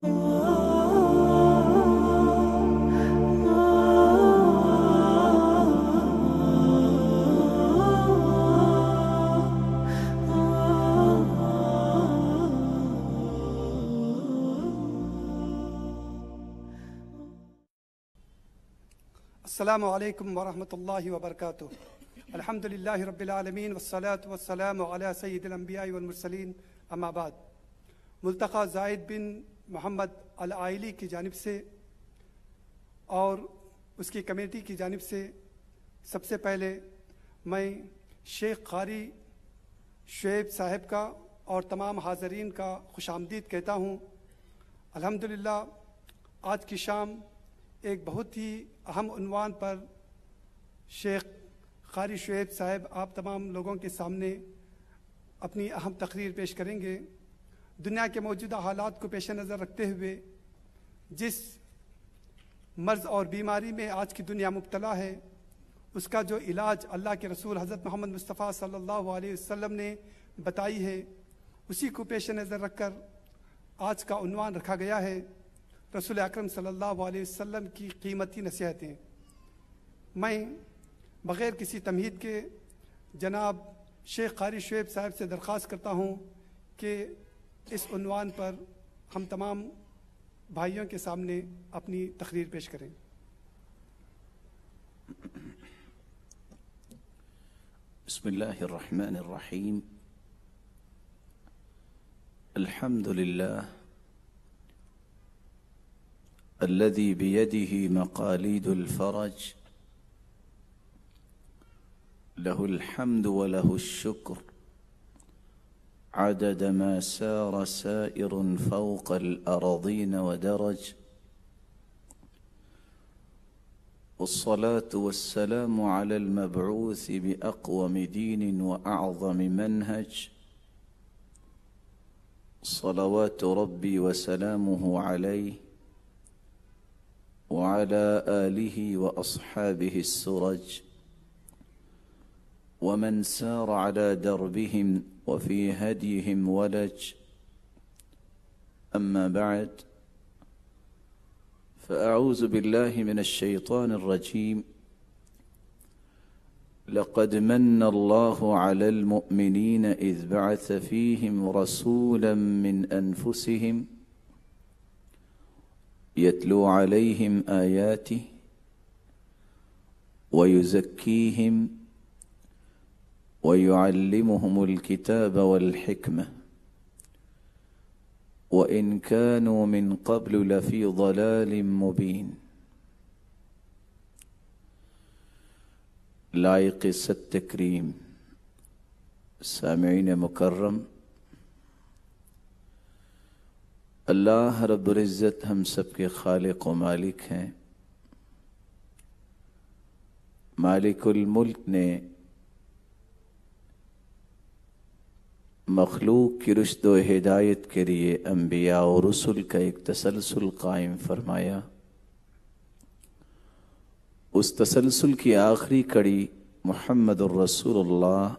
السلام علیکم ورحمۃ اللہ وبرکاتہ۔ الحمدللہ رب العالمین والصلاة والسلام علی سید الانبیاء والمرسلین، اما بعد۔ ملتقى زائد بن محمد العائلی کی جانب سے اور اس کی کمیٹی کی جانب سے سب سے پہلے میں شیخ قاری شعیب صاحب کا اور تمام حاضرین کا خوش آمدید کہتا ہوں۔ الحمدللہ آج کی شام ایک بہت ہی اہم عنوان پر شیخ قاری شعیب صاحب آپ تمام لوگوں کے سامنے اپنی اہم تقریر پیش کریں گے۔ دنیا کے موجودہ حالات کو پیش نظر رکھتے ہوئے جس مرض اور بیماری میں آج کی دنیا مبتلا ہے، اس کا جو علاج اللہ کے رسول حضرت محمد مصطفیٰ صلی اللہ علیہ وسلم نے بتائی ہے، اسی کو پیش نظر رکھ کر آج کا عنوان رکھا گیا ہے، رسول اکرم صلی اللہ علیہ وسلم کی قیمتی نصیحتیں۔ میں بغیر کسی تمہید کے جناب شیخ قاری شعیب صاحب سے درخواست کرتا ہوں کہ اس عنوان پر ہم تمام بھائیوں کے سامنے اپنی تقریر پیش کریں۔ بسم اللہ الرحمن الرحیم۔ الحمد للہ الذي بيده مقاليد الفرج، له الحمد وله الشكر عدد ما سار سائر فوق الأراضين ودرج، والصلاة والسلام على المبعوث بأقوم دين وأعظم منهج، صلوات ربي وسلامه عليه وعلى آله وأصحابه السرج، ومن سار على دربهم وفي هديهم ولج، أما بعد، فأعوذ بالله من الشيطان الرجيم. لقد من الله على المؤمنين إذ بعث فيهم رسولا من أنفسهم يتلو عليهم آياته ويزكيهم ويعلمهم الكتاب والحكمة وإن كانوا من قبل لفي ضلال مبين۔ لائق ست تکریم سامعین مکرم، اللہ رب العزت ہم سب کے خالق و مالک ہیں۔ مالک الملک نے مخلوق کی رشد و ہدایت کے لیے انبیاء و رسل کا ایک تسلسل قائم فرمایا۔ اس تسلسل کی آخری کڑی محمد الرسول اللہ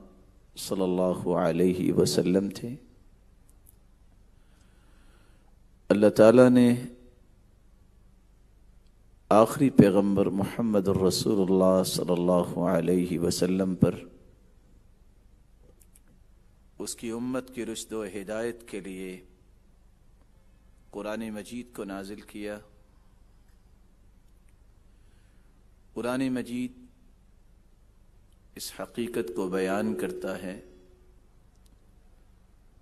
صلی اللہ علیہ وسلم تھے۔ اللہ تعالیٰ نے آخری پیغمبر محمد الرسول اللہ صلی اللہ علیہ وسلم پر اس کی امت کی رشد و ہدایت کے لیے قرآن مجید کو نازل کیا۔ قرآن مجید اس حقیقت کو بیان کرتا ہے،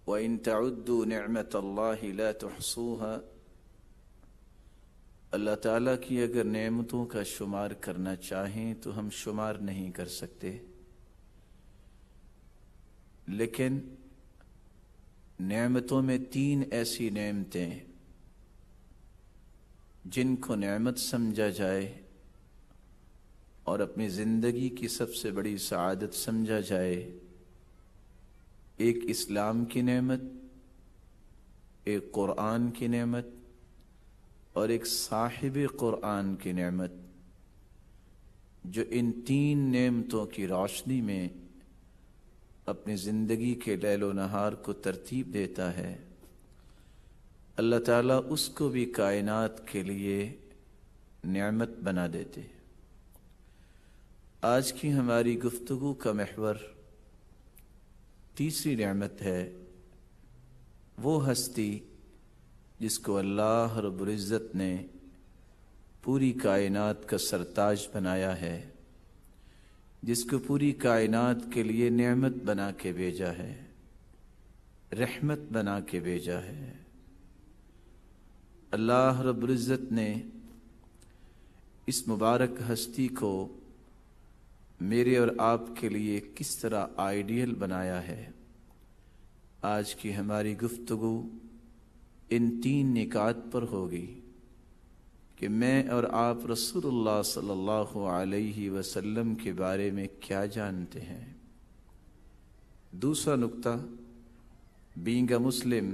وَإِن تَعُدُّوا نِعْمَةَ اللَّهِ لَا تُحْصُوهَا، اللہ تعالیٰ کی اگر نعمتوں کا شمار کرنا چاہیں تو ہم شمار نہیں کر سکتے، لیکن نعمتوں میں تین ایسی نعمتیں جن کو نعمت سمجھا جائے اور اپنی زندگی کی سب سے بڑی سعادت سمجھا جائے، ایک اسلام کی نعمت، ایک قرآن کی نعمت اور ایک صاحب قرآن کی نعمت، جو ان تین نعمتوں کی روشنی میں اپنی زندگی کے لیل و نہار کو ترتیب دیتا ہے۔ اللہ تعالیٰ اس کو بھی کائنات کے لیے نعمت بنا دیتے۔ آج کی ہماری گفتگو کا محور تیسری نعمت ہے، وہ ہستی جس کو اللہ رب العزت نے پوری کائنات کا سرتاج بنایا ہے، جس کو پوری کائنات کے لیے نعمت بنا کے بھیجا ہے، رحمت بنا کے بھیجا ہے۔ اللہ رب العزت نے اس مبارک ہستی کو میرے اور آپ کے لیے کس طرح آئیڈیل بنایا ہے۔ آج کی ہماری گفتگو ان 3 نکات پر ہوگی کہ میں اور آپ رسول اللہ صلی اللہ علیہ وسلم کے بارے میں کیا جانتے ہیں۔ دوسرا نقطہ، بینگ اے مسلم،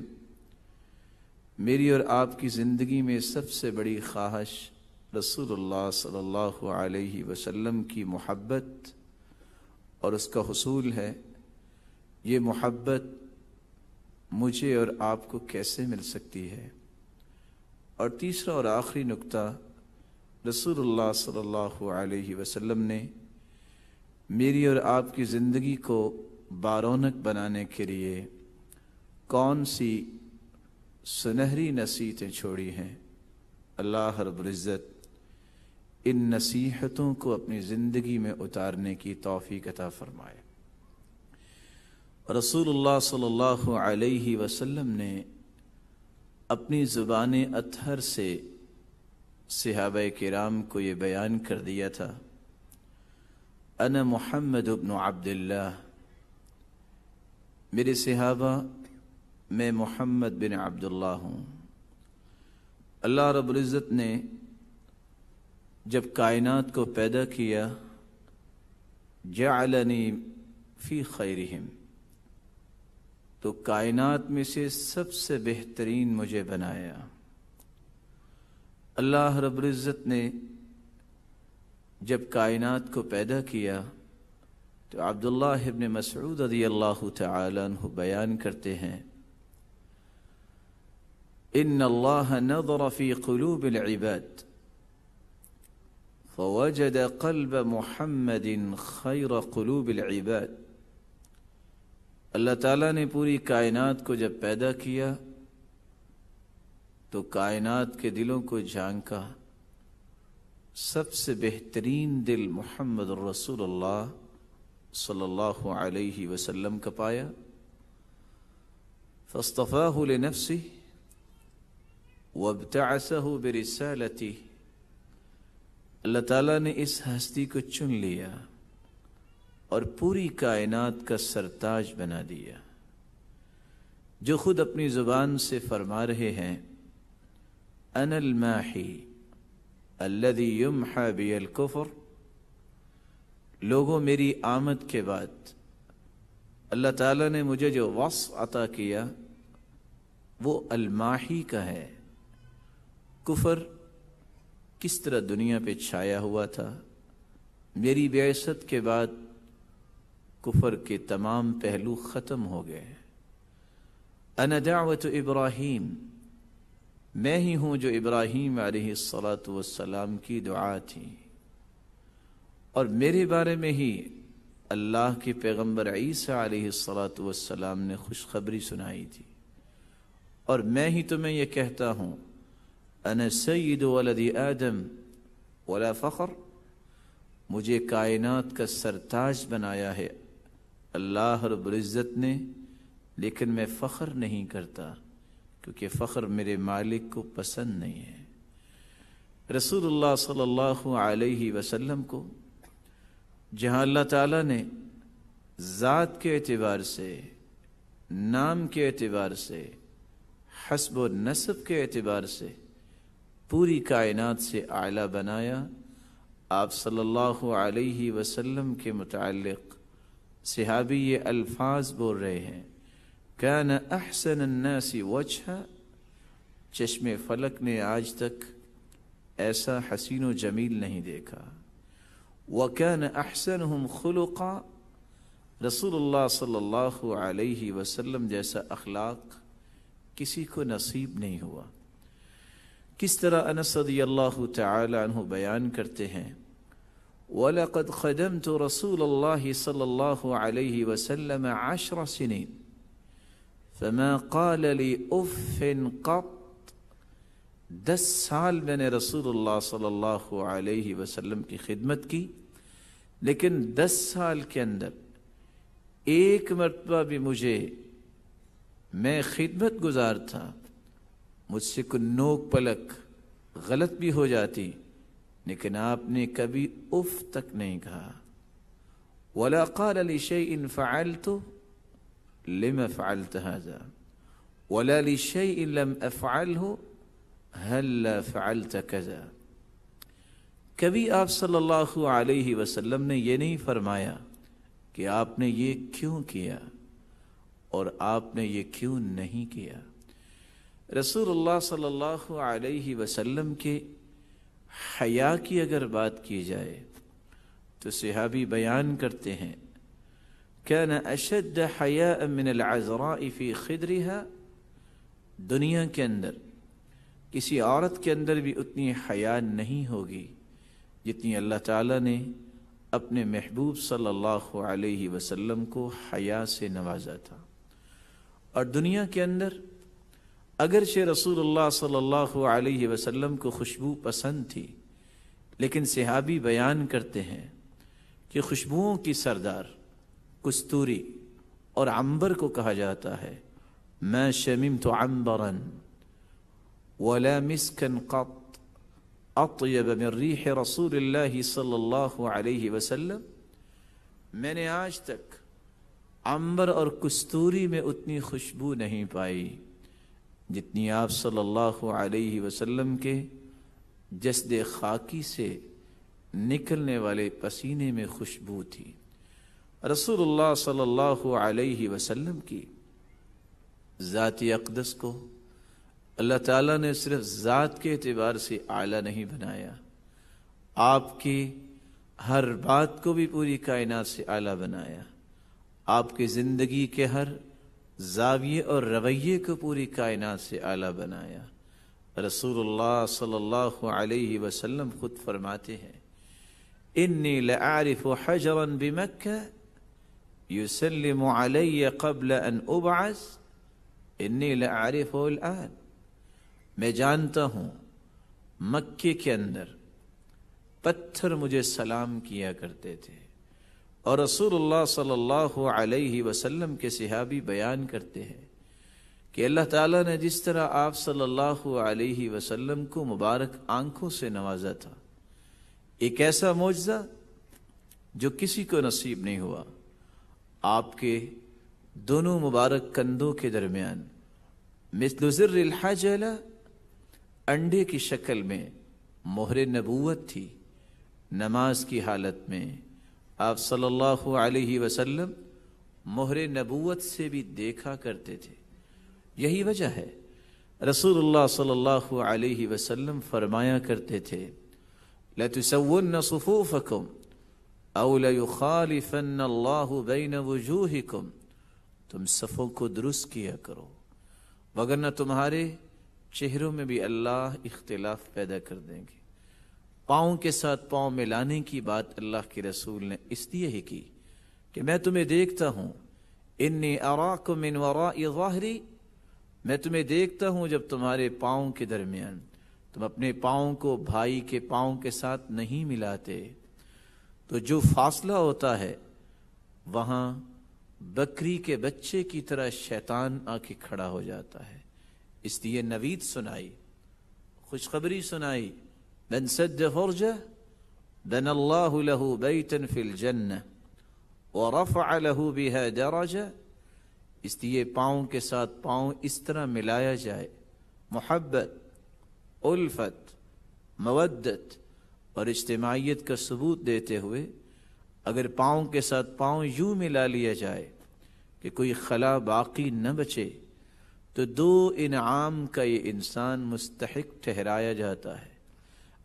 میری اور آپ کی زندگی میں سب سے بڑی خواہش رسول اللہ صلی اللہ علیہ وسلم کی محبت اور اس کا حصول ہے۔ یہ محبت مجھے اور آپ کو کیسے مل سکتی ہے؟ اور تیسرا اور آخری نقطہ، رسول اللہ صلی اللہ علیہ وسلم نے میری اور آپ کی زندگی کو بارونق بنانے کے لیے کون سی سنہری نصیحتیں چھوڑی ہیں۔ اللہ رب العزت ان نصیحتوں کو اپنی زندگی میں اتارنے کی توفیق عطا فرمائے۔ رسول اللہ صلی اللہ علیہ وسلم نے اپنی زبان اطہر سے صحابہ کرام کو یہ بیان کر دیا تھا، انا محمد ابن عبداللہ، میرے صحابہ میں محمد بن عبداللہ ہوں۔ اللہ رب العزت نے جب کائنات کو پیدا کیا، جعلنی فی خیرہم، تو کائنات میں سے سب سے بہترین مجھے بنایا۔ اللہ رب العزت نے جب کائنات کو پیدا کیا تو عبداللہ ابن مسعود رضی اللہ تعالی عنہ بیان کرتے ہیں، ان اللہ نظر فی قلوب العباد فوجد قلب محمد خیر قلوب العباد۔ اللہ تعالیٰ نے پوری کائنات کو جب پیدا کیا تو کائنات کے دلوں کو جھانکا، سب سے بہترین دل محمد رسول اللہ صلی اللہ علیہ وسلم کا پایا، فاصطفاہ لنفسہ وابتعثہ برسالتہ۔ اللہ تعالیٰ نے اس ہستی کو چن لیا اور پوری کائنات کا سرتاج بنا دیا، جو خود اپنی زبان سے فرما رہے ہیں، انا الماحی الذی یمحى بی الکفر۔ لوگوں، میری آمد کے بعد اللہ تعالیٰ نے مجھے جو وصف عطا کیا وہ الماحی کا ہے۔ کفر کس طرح دنیا پہ چھایا ہوا تھا، میری بعثت کے بعد کفر کے تمام پہلو ختم ہو گئے۔ انا دعوت ابراہیم، میں ہی ہوں جو ابراہیم علیہ السلام کی دعا تھی، اور میرے بارے میں ہی اللہ کے پیغمبر عیسیٰ علیہ السلام نے خوشخبری سنائی تھی، اور میں ہی تمہیں یہ کہتا ہوں، انا سید ولد آدم ولا فخر، مجھے کائنات کا سرتاج بنایا ہے اللہ رب العزت نے، لیکن میں فخر نہیں کرتا کیونکہ فخر میرے مالک کو پسند نہیں ہے۔ رسول اللہ صلی اللہ علیہ وسلم کو جہاں اللہ تعالیٰ نے ذات کے اعتبار سے، نام کے اعتبار سے، حسب و نسب کے اعتبار سے پوری کائنات سے اعلیٰ بنایا، آپ صلی اللہ علیہ وسلم کے متعلق صحابی یہ الفاظ بول رہے ہیں، کان احسن الناس وجہا، چشم فلک نے آج تک ایسا حسین و جمیل نہیں دیکھا، وکان احسنہم خلقا، رسول اللہ صلی اللہ علیہ وسلم جیسا اخلاق کسی کو نصیب نہیں ہوا۔ کس طرح انس رضی اللہ تعالی عنہ بیان کرتے ہیں، وَلَقَدْ خَدَمْتُ رَسُولَ اللَّهِ صلی اللہ علیہ وسلم 10 سنین فما قال لي اف قط۔ 10 سال میں نے رسول اللہ صلی اللہ علیہ وسلم کی خدمت کی، لیکن 10 سال کے اندر ایک مرتبہ بھی میں خدمت گزار تھا، مجھ سے کوئی نوک پلک غلط بھی ہو جاتی، لیکن آپ نے کبھی اف تک نہیں کہا۔ ولا قال لشيء فعلته لما فعلت هذا ولا لشيء لم افعله هل فعلت كذا۔ کبھی آپ صلی اللہ علیہ وسلم نے یہ نہیں فرمایا کہ آپ نے یہ کیوں کیا اور آپ نے یہ کیوں نہیں کیا۔ رسول اللہ صلی اللہ علیہ وسلم کے حیا کی اگر بات کی جائے تو صحابی بیان کرتے ہیں، كان اشد حیاء من العذراء في خدرها، دنیا کے اندر کسی عورت کے اندر بھی اتنی حیا نہیں ہوگی جتنی اللہ تعالیٰ نے اپنے محبوب صلی اللہ علیہ وسلم کو حیا سے نوازا تھا۔ اور دنیا کے اندر اگرچہ رسول اللہ صلی اللہ علیہ وسلم کو خوشبو پسند تھی، لیکن صحابی بیان کرتے ہیں کہ خوشبوؤں کی سردار کستوری اور عنبر کو کہا جاتا ہے، ما شممت عنبرا ولا مسكا قط اطيب من ريح رسول اللہ صلی اللہ علیہ وسلم۔ میں نے آج تک عنبر اور کستوری میں اتنی خوشبو نہیں پائی جتنی آپ صلی اللہ علیہ وسلم کے جسد خاکی سے نکلنے والے پسینے میں خوشبو تھی۔ رسول اللہ صلی اللہ علیہ وسلم کی ذات اقدس کو اللہ تعالیٰ نے صرف ذات کے اعتبار سے اعلیٰ نہیں بنایا، آپ کی ہر بات کو بھی پوری کائنات سے اعلیٰ بنایا، آپ کی زندگی کے ہر زاویے اور رویے کو پوری کائنات سے اعلیٰ بنایا۔ رسول اللہ صلی اللہ علیہ وسلم خود فرماتے ہیں، انی لأعرف حجرا بمکہ یسلم علی قبل ان ابعث انی لأعرفه الآن۔ میں جانتا ہوں مکے کے اندر پتھر مجھے سلام کیا کرتے تھے، اور رسول اللہ صلی اللہ علیہ وسلم کے صحابی بیان کرتے ہیں کہ اللہ تعالیٰ نے جس طرح آپ صلی اللہ علیہ وسلم کو مبارک آنکھوں سے نوازا تھا، ایک ایسا معجزہ جو کسی کو نصیب نہیں ہوا، آپ کے دونوں مبارک کندھوں کے درمیان مثل زر الحجلہ انڈے کی شکل میں مہر نبوت تھی۔ نماز کی حالت میں آپ صلی اللہ علیہ وسلم مہر نبوت سے بھی دیکھا کرتے تھے۔ یہی وجہ ہے رسول اللہ صلی اللہ علیہ وسلم فرمایا کرتے تھے، لَتُسَوُّنَّ صُفُوفَكُمْ أَوْ لَيُخَالِفَنَّ اللَّهُ بَيْنَ وُجُوهِكُمْ، تم صفوں کو درست کیا کرو، وگرنہ تمہارے چہروں میں بھی اللہ اختلاف پیدا کر دیں گے۔ پاؤں کے ساتھ پاؤں ملانے کی بات اللہ کے رسول نے اس لیے ہی کی کہ میں تمہیں دیکھتا ہوں، انی اراکم من وراء ظہری، میں تمہیں دیکھتا ہوں جب تمہارے پاؤں کے درمیان تم اپنے پاؤں کو بھائی کے پاؤں کے ساتھ نہیں ملاتے، تو جو فاصلہ ہوتا ہے وہاں بکری کے بچے کی طرح شیطان آ کے کھڑا ہو جاتا ہے۔ اس لیے نوید سنائی، خوشخبری سنائی، من سد فرجہ بنى الله له بيتا في الجنة ورفع له بها درجة۔ اس لیے پاؤں کے ساتھ پاؤں اس طرح ملایا جائے، محبت، الفت، مودت اور اجتماعیت کا ثبوت دیتے ہوئے اگر پاؤں کے ساتھ پاؤں یوں ملا لیا جائے کہ کوئی خلا باقی نہ بچے، تو 2 انعام کا یہ انسان مستحق ٹھہرایا جاتا ہے۔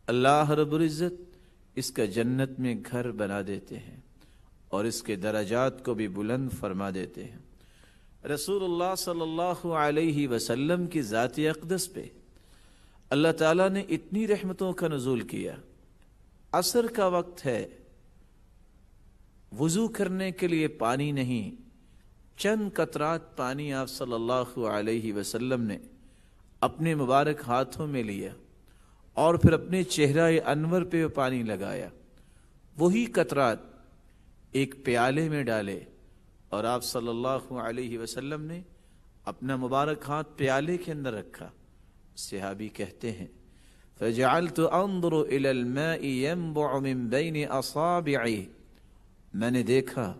اللہ رب العزت اس کا جنت میں گھر بنا دیتے ہیں اور اس کے درجات کو بھی بلند فرما دیتے ہیں۔ رسول اللہ صلی اللہ علیہ وسلم کی ذات اقدس پہ اللہ تعالیٰ نے اتنی رحمتوں کا نزول کیا. عصر کا وقت ہے، وضو کرنے کے لیے پانی نہیں، چند قطرات پانی آپ صلی اللہ علیہ وسلم نے اپنے مبارک ہاتھوں میں لیا اور پھر اپنے چہرہ انور پہ پانی لگایا. وہی قطرات ایک پیالے میں ڈالے اور آپ صلی اللہ علیہ وسلم نے اپنا مبارک ہاتھ پیالے کے اندر رکھا. صحابی کہتے ہیں فَجَعَلْتُ أَنظُرُ إِلَى الْمَاءِ يَنْبُعُ مِنْ بَيْنِ أَصَابِعِهِ، میں نے دیکھا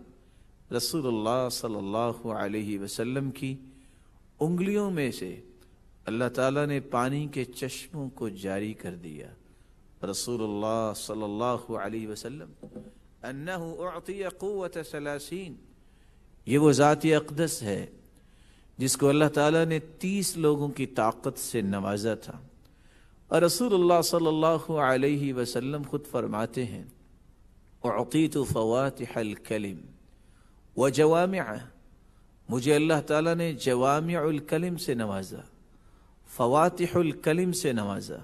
رسول اللہ صلی اللہ علیہ وسلم کی انگلیوں میں سے اللہ تعالیٰ نے پانی کے چشموں کو جاری کر دیا. رسول اللہ صلی اللہ علیہ وسلم انہ اعطی قوت 30، یہ وہ ذات اقدس ہے جس کو اللہ تعالیٰ نے 30 لوگوں کی طاقت سے نوازا تھا. اور رسول اللہ صلی اللہ علیہ وسلم خود فرماتے ہیں اعطیت فواتح الکلم وجوامعہ، مجھے اللہ تعالیٰ نے جوامع الکلم سے نوازا، فواتح الکلم سے نوازا.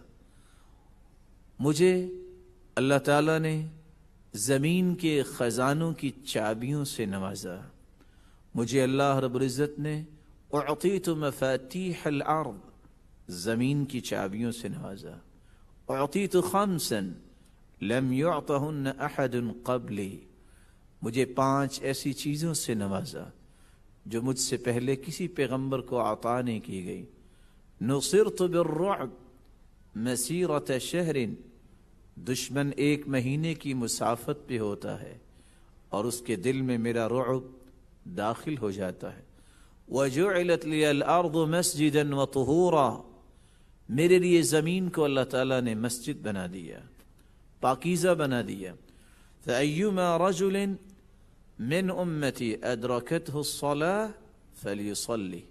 مجھے اللہ تعالیٰ نے زمین کے خزانوں کی چابیوں سے نوازا. مجھے اللہ رب العزت نے اعطیت مفاتیح الارض، زمین کی چابیوں سے نوازا. اعطیت خمسا لم یعطہن احد قبلی، مجھے 5 ایسی چیزوں سے نوازا جو مجھ سے پہلے کسی پیغمبر کو عطا نہیں کی گئی. نصرت بالرعب مسیرۃ شہر، دشمن 1 مہینے کی مسافت پہ ہوتا ہے اور اس کے دل میں میرا رعب داخل ہو جاتا ہے. وجعلت لی الارض مسجدا وطہورا، میرے لیے زمین کو اللہ تعالیٰ نے مسجد بنا دیا، پاکیزہ بنا دیا. فأیما رجل من امتی ادرکتہ الصلاة فلیصلی،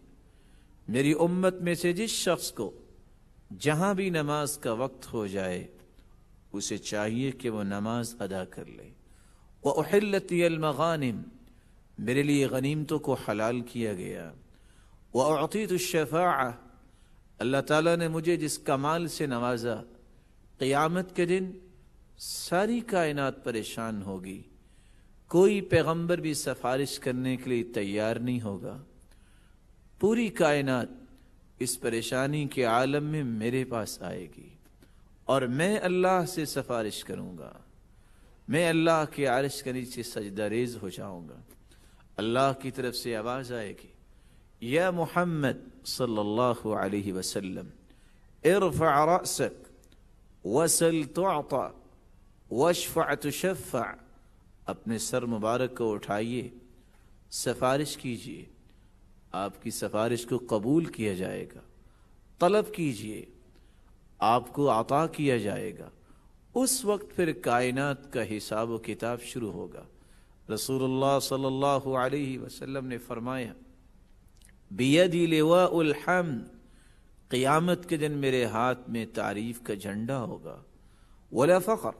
میری امت میں سے جس شخص کو جہاں بھی نماز کا وقت ہو جائے اسے چاہیے کہ وہ نماز ادا کر لے. وأحلت لی المغانم، میرے لیے غنیمتوں کو حلال کیا گیا. وأعطیت الشفاعہ، اللہ تعالیٰ نے مجھے جس کمال سے نوازا، قیامت کے دن ساری کائنات پریشان ہوگی، کوئی پیغمبر بھی سفارش کرنے کے لیے تیار نہیں ہوگا. پوری کائنات اس پریشانی کے عالم میں میرے پاس آئے گی اور میں اللہ سے سفارش کروں گا، میں اللہ کے عرش کے نیچے سجدہ ریز ہو جاؤں گا. اللہ کی طرف سے آواز آئے گی یا محمد صلی اللہ علیہ وسلم ارفع رأسک وسل تعطى واشفع تشفع، اپنے سر مبارک کو اٹھائیے، سفارش کیجیے، آپ کی سفارش کو قبول کیا جائے گا. طلب کیجیے، آپ کو عطا کیا جائے گا. اس وقت پھر کائنات کا حساب و کتاب شروع ہوگا. رسول اللہ صلی اللہ علیہ وسلم نے فرمایا بیدی لواء الحمد، قیامت کے دن میرے ہاتھ میں تعریف کا جھنڈا ہوگا. ولا فخر،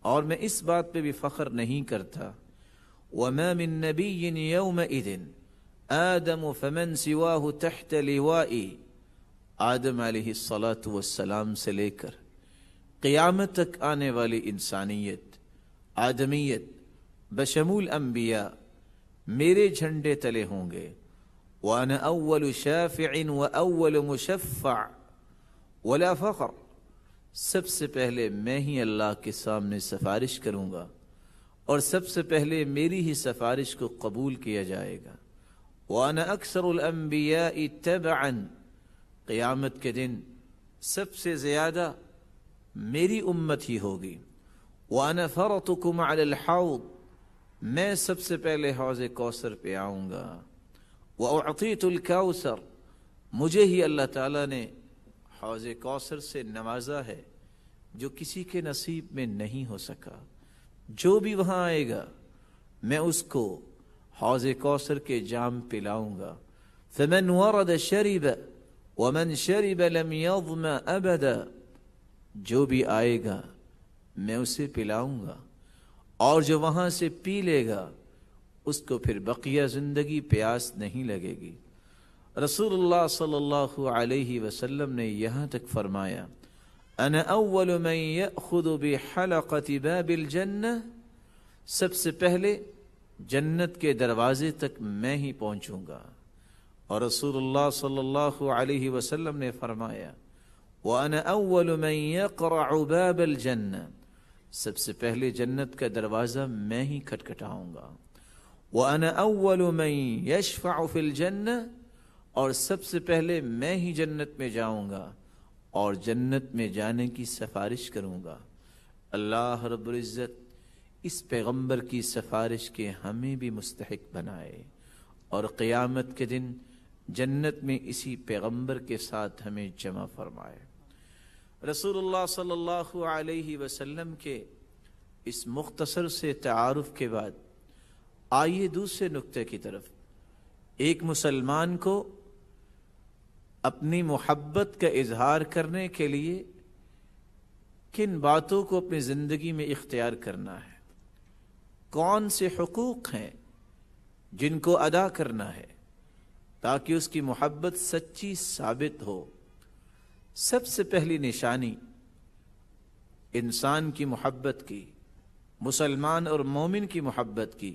اور میں اس بات پہ بھی فخر نہیں کرتا. وما من نبی یومئذ آدم فمن سواہ تحت لوائی، آدم علیہ الصلاۃ والسلام سے لے کر قیامت تک آنے والی انسانیت، آدمیت بشمول انبیاء میرے جھنڈے تلے ہوں گے. وَأَنَا أَوَّلُ شَافِعٍ وَأَوَّلُ مُشَفَّعٍ وَلَا فَخْرٍ، سب سے پہلے میں ہی اللہ کے سامنے سفارش کروں گا اور سب سے پہلے میری ہی سفارش کو قبول کیا جائے گا. وَأَنَا أَكْثَرُ الْأَنْبِيَاءِ تَبَعًا، قیامت کے دن سب سے زیادہ میری امت ہی ہوگی. وَأَنَا فَرَطُكُمْ عَلَى الْحَوْضِ، میں سب سے پہلے حوض کوثر پہ آؤں گا. وَأُعْطِيتُ الْكَوْثَرَ، مجھے ہی اللہ تعالیٰ نے حوض کوثر سے نوازا ہے جو کسی کے نصیب میں نہیں ہو سکا. جو بھی وہاں آئے گا میں اس کو حوض کوثر کے جام پلاؤں گا. فَمَنْ وَرَدَ شَرِبَ وَمَنْ شَرِبَ لَمْ يَظْمَ أَبَدًا، جو بھی آئے گا میں اسے پلاؤں گا اور جو وہاں سے پی لے گا اس کو پھر بقیہ زندگی پیاس نہیں لگے گی۔ رسول اللہ صلی اللہ علیہ وسلم نے یہاں تک فرمایا انا اول من یأخذ بحلقۃ باب الجنہ، سب سے پہلے جنت کے دروازے تک میں ہی پہنچوں گا۔ اور رسول اللہ صلی اللہ علیہ وسلم نے فرمایا وَأَنَا أَوَّلُ مَنْ يَقْرَعُ بَابَ الْجَنَّةِ، سب سے پہلے جنت کا دروازہ میں ہی کھٹکھٹاؤں گا۔ وَأَنَا أَوَّلُ مَنْ يَشْفَعُ فِي الْجَنَّةِ، اور سب سے پہلے میں ہی جنت میں جاؤں گا اور جنت میں جانے کی سفارش کروں گا۔ اللہ رب العزت اس پیغمبر کی سفارش کے ہمیں بھی مستحق بنائے اور قیامت کے دن جنت میں اسی پیغمبر کے ساتھ ہمیں جمع فرمائے۔ رسول اللہ صلی اللہ علیہ وسلم کے اس مختصر سے تعارف کے بعد آئیے دوسرے نقطے کی طرف۔ ایک مسلمان کو اپنی محبت کا اظہار کرنے کے لیے کن باتوں کو اپنی زندگی میں اختیار کرنا ہے، کون سے حقوق ہیں جن کو ادا کرنا ہے تاکہ اس کی محبت سچی ثابت ہو۔ سب سے پہلی نشانی انسان کی محبت کی، مسلمان اور مومن کی محبت کی،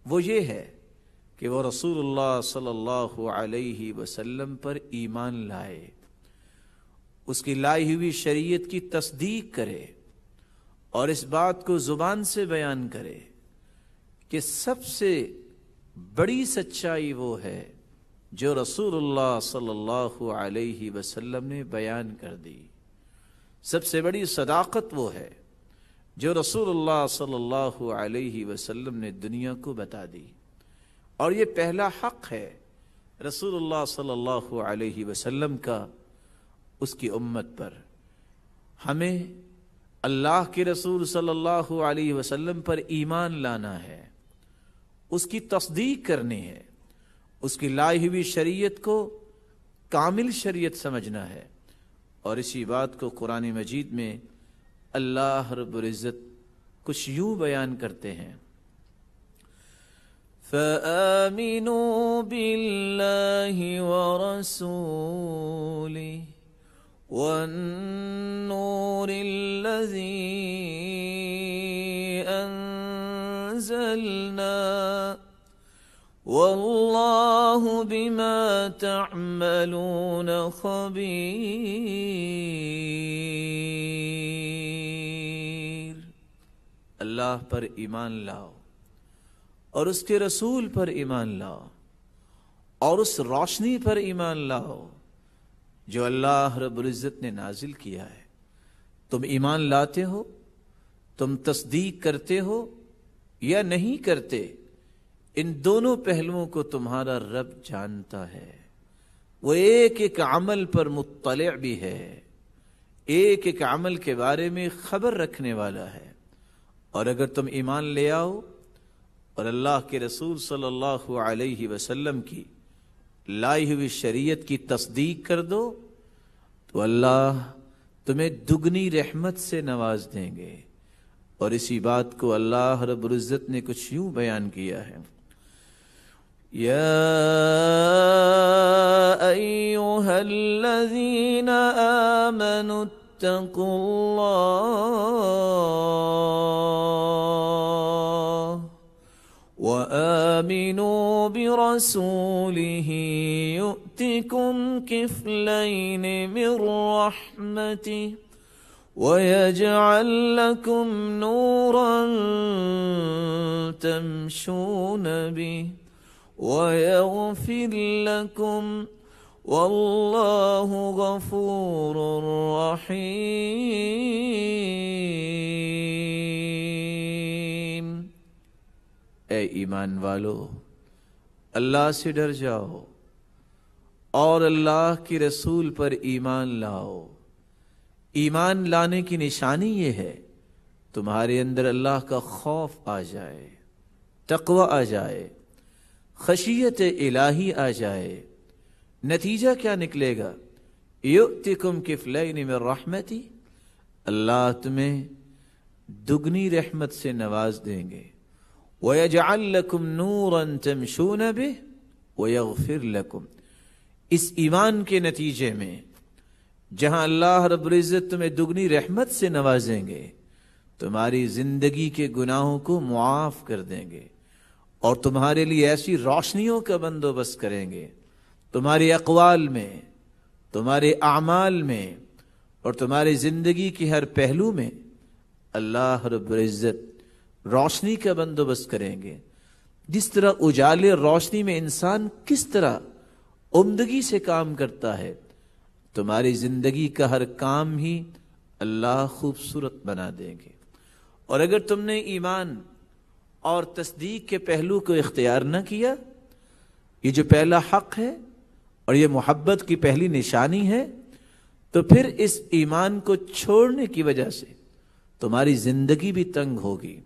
وہ یہ ہے کہ وہ رسول اللہ صلی اللہ علیہ وسلم پر ایمان لائے، اس کی لائی ہوئی شریعت کی تصدیق کرے اور اس بات کو زبان سے بیان کرے کہ سب سے بڑی سچائی وہ ہے جو رسول اللہ صلی اللہ علیہ وسلم نے بیان کر دی، سب سے بڑی صداقت وہ ہے جو رسول اللہ صلی اللہ علیہ وسلم نے دنیا کو بتا دی۔ اور یہ پہلا حق ہے رسول اللہ صلی اللہ علیہ وسلم کا اس کی امت پر۔ ہمیں اللہ کے رسول صلی اللہ علیہ وسلم پر ایمان لانا ہے، اس کی تصدیق کرنی ہے، اس کی لائی ہوئی شریعت کو کامل شریعت سمجھنا ہے۔ اور اسی بات کو قرآن مجید میں اللہ رب العزت کچھ یوں بیان کرتے ہیں فَآمِنُوا بِاللَّهِ وَرَسُولِهِ وَالنُّورِ الَّذِي أَنزَلْنَا وَاللَّهُ بِمَا تَعْمَلُونَ خَبِيرٌ۔ اللہ پر ایمان لاؤ اور اس کے رسول پر ایمان لاؤ اور اس روشنی پر ایمان لاؤ جو اللہ رب العزت نے نازل کیا ہے۔ تم ایمان لاتے ہو، تم تصدیق کرتے ہو یا نہیں کرتے، ان دونوں پہلوؤں کو تمہارا رب جانتا ہے۔ وہ ایک ایک عمل پر مطلع بھی ہے، ایک ایک عمل کے بارے میں خبر رکھنے والا ہے۔ اور اگر تم ایمان لے آؤ اور اللہ کے رسول صلی اللہ علیہ وسلم کی لائی ہوئی شریعت کی تصدیق کر دو تو اللہ تمہیں دگنی رحمت سے نواز دیں گے۔ اور اسی بات کو اللہ رب العزت نے کچھ یوں بیان کیا ہے یا ایھا الذین آمنوا اتقوا اللہ وآمنوا برسوله يؤتكم كفلين من رحمته ويجعل لكم نورا تمشون به ويغفر لكم والله غفور رحيم۔ اے ایمان والو، اللہ سے ڈر جاؤ اور اللہ کے رسول پر ایمان لاؤ۔ ایمان لانے کی نشانی یہ ہے تمہارے اندر اللہ کا خوف آ جائے، تقوی آ جائے، خشیت الہی آ جائے۔ نتیجہ کیا نکلے گا؟ یؤتکم کفلین من رحمتی، اللہ تمہیں دگنی رحمت سے نواز دیں گے۔ وَيَجْعَلْ لَكُمْ نُورًا تَمْشُونَ بِهِ وَيَغْفِرْ لَكُمْ۔ اس ایمان کے نتیجے میں جہاں اللہ رب العزت تمہیں دگنی رحمت سے نوازیں گے، تمہاری زندگی کے گناہوں کو معاف کر دیں گے اور تمہارے لیے ایسی روشنیوں کا بندوبست کریں گے، تمہارے اقوال میں، تمہارے اعمال میں اور تمہاری زندگی کے ہر پہلو میں اللہ رب العزت روشنی کا بندوبست کریں گے۔ جس طرح اجالے روشنی میں انسان کس طرح عمدگی سے کام کرتا ہے، تمہاری زندگی کا ہر کام ہی اللہ خوبصورت بنا دیں گے۔ اور اگر تم نے ایمان اور تصدیق کے پہلو کو اختیار نہ کیا، یہ جو پہلا حق ہے اور یہ محبت کی پہلی نشانی ہے، تو پھر اس ایمان کو چھوڑنے کی وجہ سے تمہاری زندگی بھی تنگ ہوگی،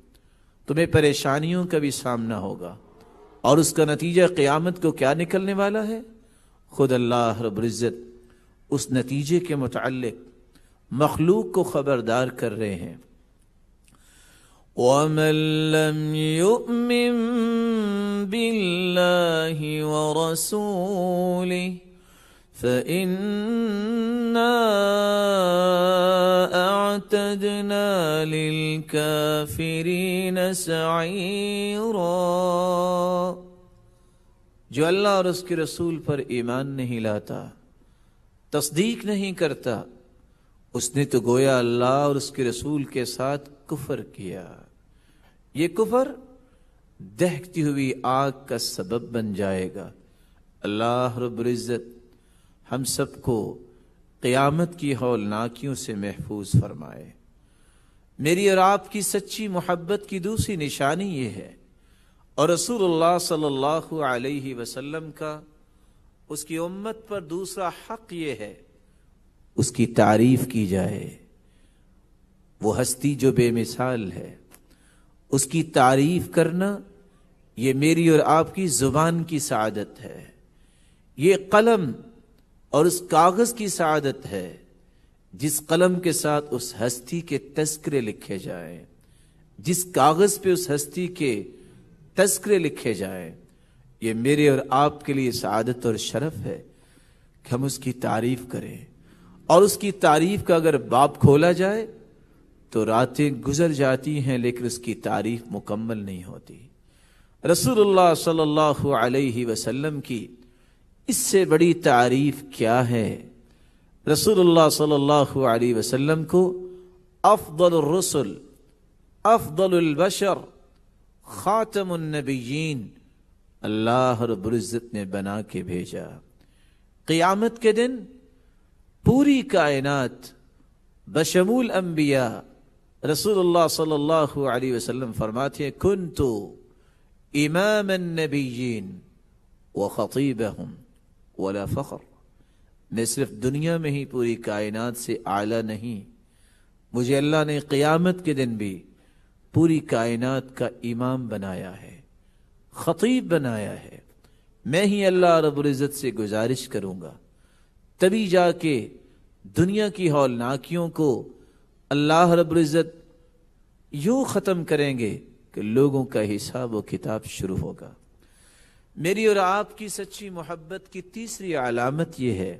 تمہیں پریشانیوں کا بھی سامنا ہوگا، اور اس کا نتیجہ قیامت کو کیا نکلنے والا ہے؟ خود اللہ رب العزت اس نتیجے کے متعلق مخلوق کو خبردار کر رہے ہیں۔ وَمَن لَّمْ يُؤْمِن بِاللَّهِ وَرَسُولِهِ فَإِنَّا أَعْتَدْنَا لِلْكَافِرِينَ سَعِيرًا۔ جو اللہ اور اس کے رسول پر ایمان نہیں لاتا، تصدیق نہیں کرتا، اس نے تو گویا اللہ اور اس کے رسول کے ساتھ کفر کیا۔ یہ کفر دہکتی ہوئی آگ کا سبب بن جائے گا۔ اللہ رب العزت ہم سب کو قیامت کی ہولناکیوں سے محفوظ فرمائے۔ میری اور آپ کی سچی محبت کی دوسری نشانی یہ ہے، اور رسول اللہ صلی اللہ علیہ وسلم کا اس کی امت پر دوسرا حق یہ ہے، اس کی تعریف کی جائے۔ وہ ہستی جو بے مثال ہے، اس کی تعریف کرنا یہ میری اور آپ کی زبان کی سعادت ہے، یہ قلم اور اس کاغذ کی سعادت ہے جس قلم کے ساتھ اس ہستی کے تذکرے لکھے جائیں، جس کاغذ پہ اس ہستی کے تذکرے لکھے جائیں۔ یہ میرے اور آپ کے لیے سعادت اور شرف ہے کہ ہم اس کی تعریف کریں، اور اس کی تعریف کا اگر باب کھولا جائے تو راتیں گزر جاتی ہیں لیکن اس کی تعریف مکمل نہیں ہوتی۔ رسول اللہ صلی اللہ علیہ وسلم کی اس سے بڑی تعریف کیا ہے؟ رسول اللہ صلی اللہ علیہ وسلم کو افضل الرسل، افضل البشر، خاتم النبیین اللہ رب العزت نے بنا کے بھیجا۔ قیامت کے دن پوری کائنات بشمول انبیاء، رسول اللہ صلی اللہ علیہ وسلم فرماتے ہیں کنت امام النبیین وخطیبہم ولا فخر۔ میں صرف دنیا میں ہی پوری کائنات سے اعلیٰ نہیں، مجھے اللہ نے قیامت کے دن بھی پوری کائنات کا امام بنایا ہے، خطیب بنایا ہے۔ میں ہی اللہ رب العزت سے گزارش کروں گا، تبھی جا کے دنیا کی ہولناکیوں کو اللہ رب العزت یوں ختم کریں گے کہ لوگوں کا حساب و کتاب شروع ہوگا۔ میری اور آپ کی سچی محبت کی تیسری علامت یہ ہے،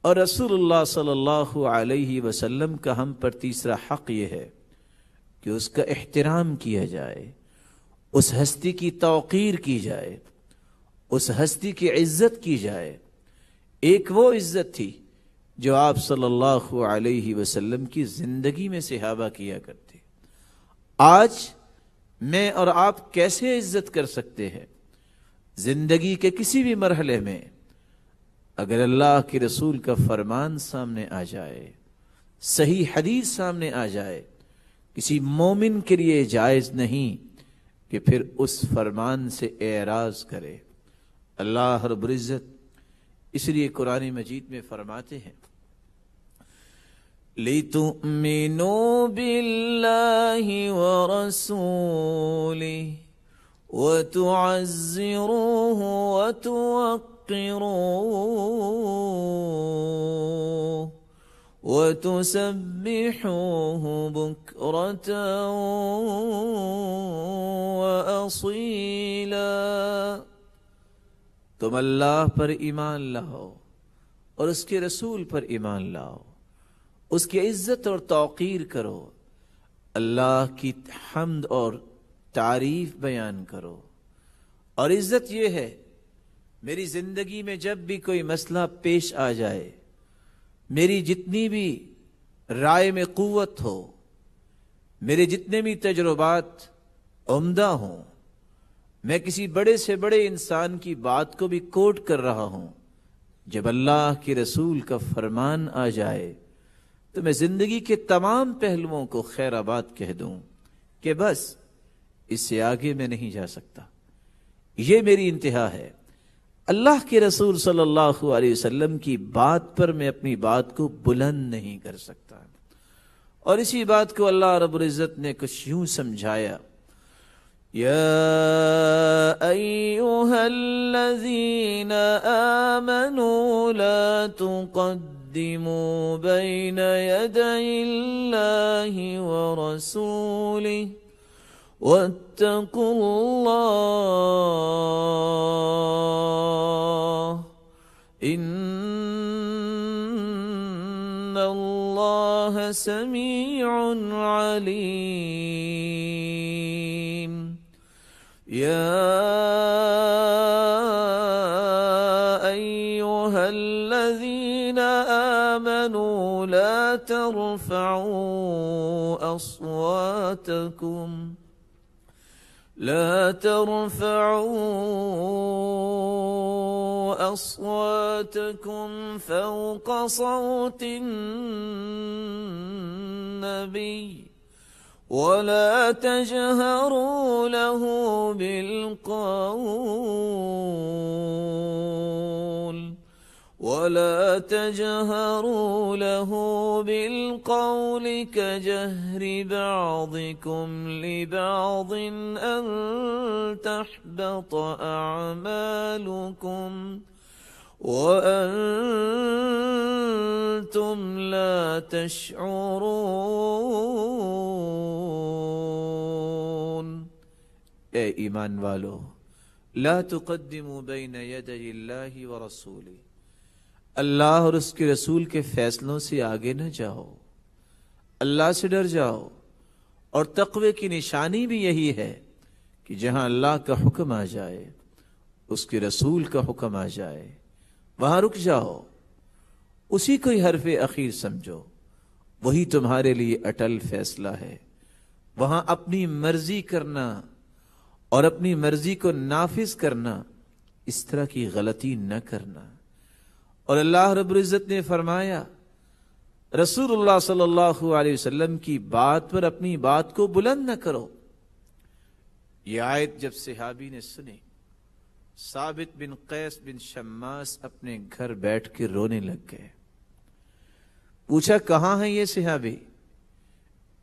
اور رسول اللہ صلی اللہ علیہ وسلم کا ہم پر تیسرا حق یہ ہے کہ اس کا احترام کیا جائے، اس ہستی کی توقیر کی جائے، اس ہستی کی عزت کی جائے۔ ایک وہ عزت تھی جو آپ صلی اللہ علیہ وسلم کی زندگی میں صحابہ کیا کرتے۔ آج میں اور آپ کیسے عزت کر سکتے ہیں؟ زندگی کے کسی بھی مرحلے میں اگر اللہ کے رسول کا فرمان سامنے آ جائے، صحیح حدیث سامنے آ جائے، کسی مومن کے لیے جائز نہیں کہ پھر اس فرمان سے اعراض کرے۔ اللہ رب العزت اس لیے قرآن مجید میں فرماتے ہیں لِتُؤْمِنُوا بِاللَّهِ وَرَسُولِهِ وَتُعَزِّرُوهُ وَتُوَقِّرُوهُ وَتُسَبِّحُوهُ بُكْرَةً وَأَصِيلًا۔ تم اللہ پر ایمان لاؤ اور اس کے رسول پر ایمان لاؤ، اس کی عزت اور توقیر کرو، اللہ کی حمد اور تعریف بیان کرو۔ اور عزت یہ ہے، میری زندگی میں جب بھی کوئی مسئلہ پیش آ جائے، میری جتنی بھی رائے میں قوت ہو، میرے جتنے بھی تجربات عمدہ ہوں، میں کسی بڑے سے بڑے انسان کی بات کو بھی کوٹ کر رہا ہوں، جب اللہ کے رسول کا فرمان آ جائے تو میں زندگی کے تمام پہلوؤں کو خیر آباد کہہ دوں کہ بس اس سے آگے میں نہیں جا سکتا، یہ میری انتہا ہے۔ اللہ کے رسول صلی اللہ علیہ وسلم کی بات پر میں اپنی بات کو بلند نہیں کر سکتا۔ اور اسی بات کو اللہ رب العزت نے کچھ یوں سمجھایا، یا ایھا الذین آمنوا لا تقدموا بین یدی اللہ ورسولہ واتقوا اللہ ان اللہ سمیع علیم۔ یا ایھا الذین آمنوا لا ترفعوا أصواتكم فوق صوت النبي ولا تجهروا له بالقول كجهر بعضكم لبعض أن تحبط أعمالكم وأنتم لا تشعرون۔ اے ایمان والو، لا تقدموا بین یدی اللہ ورسولہ، اللہ اور اس کے رسول کے فیصلوں سے آگے نہ جاؤ، اللہ سے ڈر جاؤ۔ اور تقوی کی نشانی بھی یہی ہے کہ جہاں اللہ کا حکم آ جائے، اس کے رسول کا حکم آ جائے، وہاں رک جاؤ، اسی کو ہی حرف اخیر سمجھو، وہی تمہارے لیے اٹل فیصلہ ہے۔ وہاں اپنی مرضی کرنا اور اپنی مرضی کو نافذ کرنا، اس طرح کی غلطی نہ کرنا۔ اور اللہ رب العزت نے فرمایا رسول اللہ صلی اللہ علیہ وسلم کی بات پر اپنی بات کو بلند نہ کرو۔ یہ آیت جب صحابی نے سنی، ثابت بن قیس بن شماس اپنے گھر بیٹھ کے رونے لگ گئے۔ پوچھا کہاں ہیں یہ صحابی؟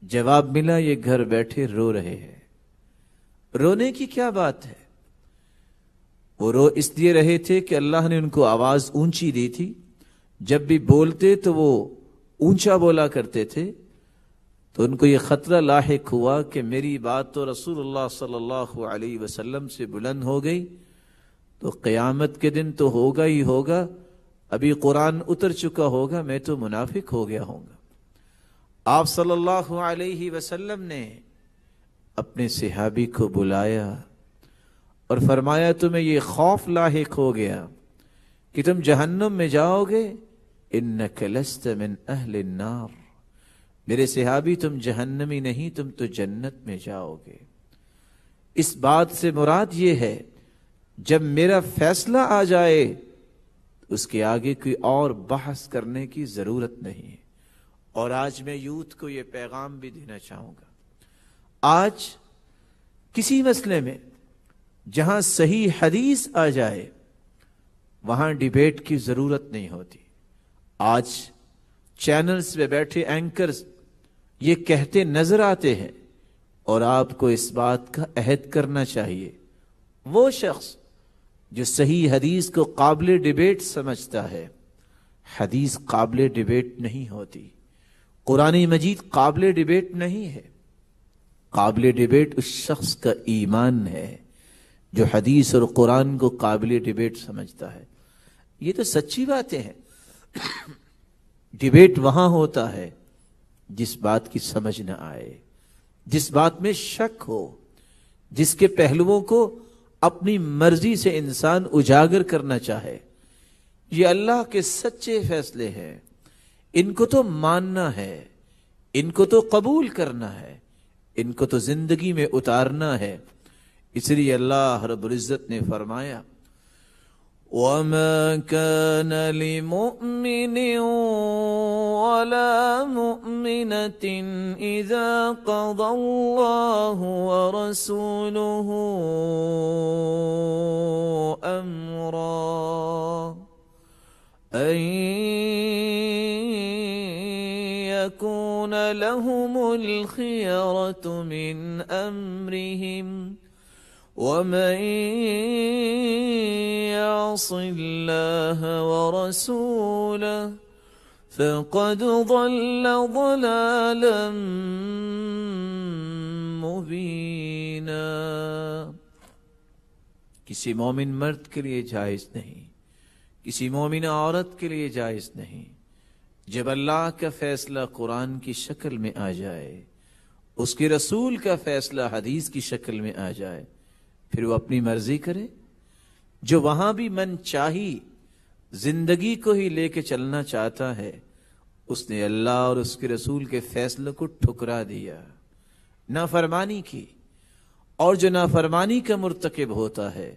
جواب ملا یہ گھر بیٹھے رو رہے ہیں۔ رونے کی کیا بات ہے؟ وہ رو اس لیے رہے تھے کہ اللہ نے ان کو آواز اونچی دی تھی، جب بھی بولتے تو وہ اونچا بولا کرتے تھے، تو ان کو یہ خطرہ لاحق ہوا کہ میری بات تو رسول اللہ صلی اللہ علیہ وسلم سے بلند ہو گئی تو قیامت کے دن تو ہوگا ہی ہوگا، ابھی قرآن اتر چکا ہوگا، میں تو منافق ہو گیا ہوں گا۔ آپ صلی اللہ علیہ وسلم نے اپنے صحابی کو بلایا اور فرمایا تمہیں یہ خوف لاحق ہو گیا کہ تم جہنم میں جاؤ گے، انک لست من اہل النار، میرے صحابی تم جہنمی نہیں، تم تو جنت میں جاؤ گے۔ اس بات سے مراد یہ ہے جب میرا فیصلہ آ جائے اس کے آگے کوئی اور بحث کرنے کی ضرورت نہیں۔ اور آج میں یوتھ کو یہ پیغام بھی دینا چاہوں گا، آج کسی مسئلے میں جہاں صحیح حدیث آ جائے وہاں ڈیبیٹ کی ضرورت نہیں ہوتی۔ آج چینلز پہ بیٹھے اینکرز یہ کہتے نظر آتے ہیں، اور آپ کو اس بات کا عہد کرنا چاہیے، وہ شخص جو صحیح حدیث کو قابل ڈیبیٹ سمجھتا ہے، حدیث قابل ڈیبیٹ نہیں ہوتی، قرآن مجید قابل ڈیبیٹ نہیں ہے۔ قابل ڈیبیٹ اس شخص کا ایمان ہے جو حدیث اور قرآن کو قابل ڈیبیٹ سمجھتا ہے۔ یہ تو سچی باتیں ہیں۔ ڈیبیٹ وہاں ہوتا ہے جس بات کی سمجھ نہ آئے، جس بات میں شک ہو، جس کے پہلوؤں کو اپنی مرضی سے انسان اجاگر کرنا چاہے۔ یہ اللہ کے سچے فیصلے ہیں، ان کو تو ماننا ہے، ان کو تو قبول کرنا ہے، ان کو تو زندگی میں اتارنا ہے۔ اس لیے اللہ رب العزت نے فرمایا وَمَا كَانَ لِمُؤْمِنٍ وَلَا مُؤْمِنَةٍ إِذَا قَضَى اللَّهُ وَرَسُولُهُ أَمْرًا أَن يَكُونَ لَهُمُ الْخِيَرَةُ مِنْ أَمْرِهِمْ وَمَن يَعْصِ اللَّهَ وَرَسُولَهُ فَقَدْ ضَلَّ ضَلَالًا مُبِينًا۔ کسی مومن مرد کے لیے جائز نہیں، کسی مومن عورت کے لیے جائز نہیں، جب اللہ کا فیصلہ قرآن کی شکل میں آ جائے، اس کے رسول کا فیصلہ حدیث کی شکل میں آ جائے، پھر وہ اپنی مرضی کرے۔ جو وہاں بھی من چاہی زندگی کو ہی لے کے چلنا چاہتا ہے، اس نے اللہ اور اس کے رسول کے فیصلے کو ٹھکرا دیا، نافرمانی کی۔ اور جو نافرمانی کا مرتکب ہوتا ہے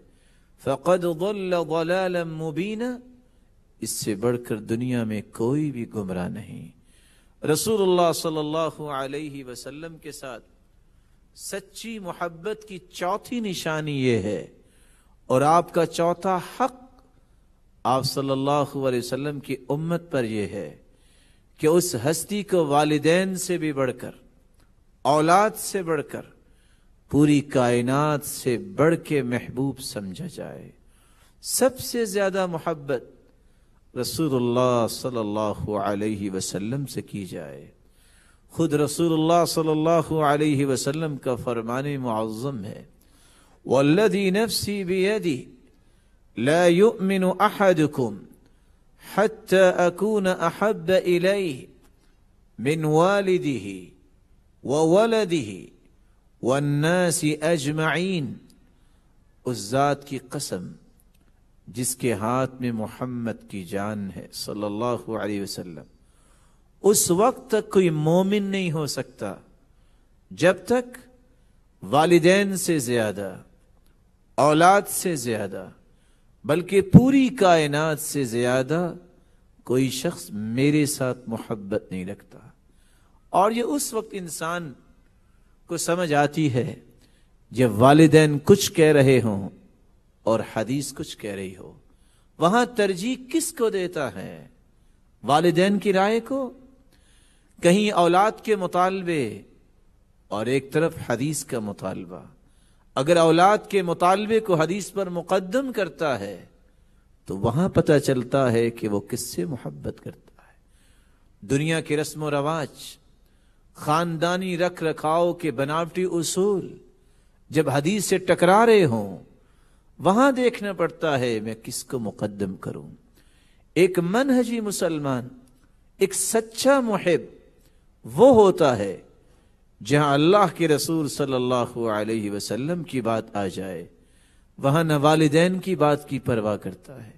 فَقَدْ ضَلَّ ضَلَالًا مُبِينًا، اس سے بڑھ کر دنیا میں کوئی بھی گمراہ نہیں۔ رسول اللہ صلی اللہ علیہ وسلم کے ساتھ سچی محبت کی چوتھی نشانی یہ ہے، اور آپ کا چوتھا حق آپ صلی اللہ علیہ وسلم کی امت پر یہ ہے کہ اس ہستی کو والدین سے بھی بڑھ کر، اولاد سے بڑھ کر، پوری کائنات سے بڑھ کے محبوب سمجھا جائے۔ سب سے زیادہ محبت رسول اللہ صلی اللہ علیہ وسلم سے کی جائے۔ خود رسول اللہ صلی اللہ علیہ وسلم کا فرمان معظم ہے والذی نفسی بیدی لا یؤمن احدکم حتی اکون احب الیہ من والدہ وولدہ والناس اجمعین۔ اس ذات کی قسم جس کے ہاتھ میں محمد کی جان ہے صلی اللہ علیہ وسلم، اس وقت تک کوئی مومن نہیں ہو سکتا جب تک والدین سے زیادہ، اولاد سے زیادہ، بلکہ پوری کائنات سے زیادہ کوئی شخص میرے ساتھ محبت نہیں رکھتا۔ اور یہ اس وقت انسان کو سمجھ آتی ہے جب والدین کچھ کہہ رہے ہوں اور حدیث کچھ کہہ رہی ہو۔ وہاں ترجیح کس کو دیتا ہے؟ والدین کی رائے کو؟ کہیں اولاد کے مطالبے اور ایک طرف حدیث کا مطالبہ۔ اگر اولاد کے مطالبے کو حدیث پر مقدم کرتا ہے تو وہاں پتہ چلتا ہے کہ وہ کس سے محبت کرتا ہے۔ دنیا کے رسم و رواج، خاندانی رکھ رکھاؤ کے بناوٹی اصول جب حدیث سے ٹکرا رہے ہوں، وہاں دیکھنا پڑتا ہے میں کس کو مقدم کروں۔ ایک منہجی مسلمان، ایک سچا محب وہ ہوتا ہے جہاں اللہ کے رسول صلی اللہ علیہ وسلم کی بات آ جائے، وہاں نہ والدین کی بات کی پرواہ کرتا ہے،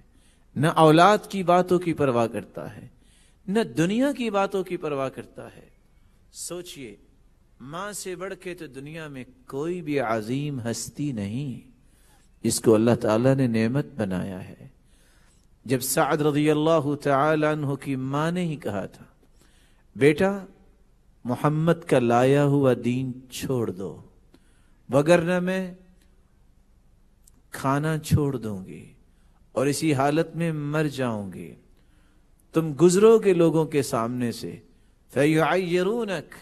نہ اولاد کی باتوں کی پرواہ کرتا ہے، نہ دنیا کی باتوں کی پرواہ کرتا ہے۔ سوچئے، ماں سے بڑھ کے تو دنیا میں کوئی بھی عظیم ہستی نہیں جس کو اللہ تعالیٰ نے نعمت بنایا ہے۔ جب سعد رضی اللہ تعالی عنہ کی ماں نے ہی کہا تھا، بیٹا محمد کا لایا ہوا دین چھوڑ دو، وگرنہ میں کھانا چھوڑ دوں گی اور اسی حالت میں مر جاؤں گی، تم گزرو گے لوگوں کے سامنے سے، فَيُعَيِّرُونَكَ،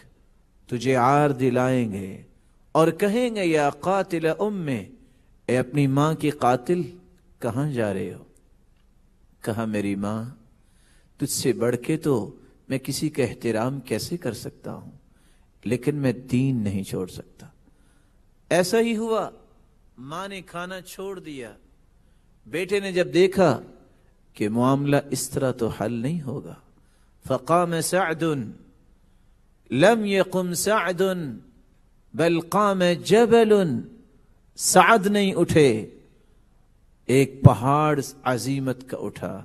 تجھے عار دلائیں گے اور کہیں گے یا قاتل امّے، اے اپنی ماں کی قاتل، کہاں جا رہے ہو؟ کہا میری ماں تجھ سے بڑھ کے تو میں کسی کا احترام کیسے کر سکتا ہوں، لیکن میں دین نہیں چھوڑ سکتا۔ ایسا ہی ہوا، ماں نے کھانا چھوڑ دیا، بیٹے نے جب دیکھا کہ معاملہ اس طرح تو حل نہیں ہوگا، فقام سعد لم يقم سعد بل قام جبل، سعد نہیں اٹھے، ایک پہاڑ عزیمت کا اٹھا،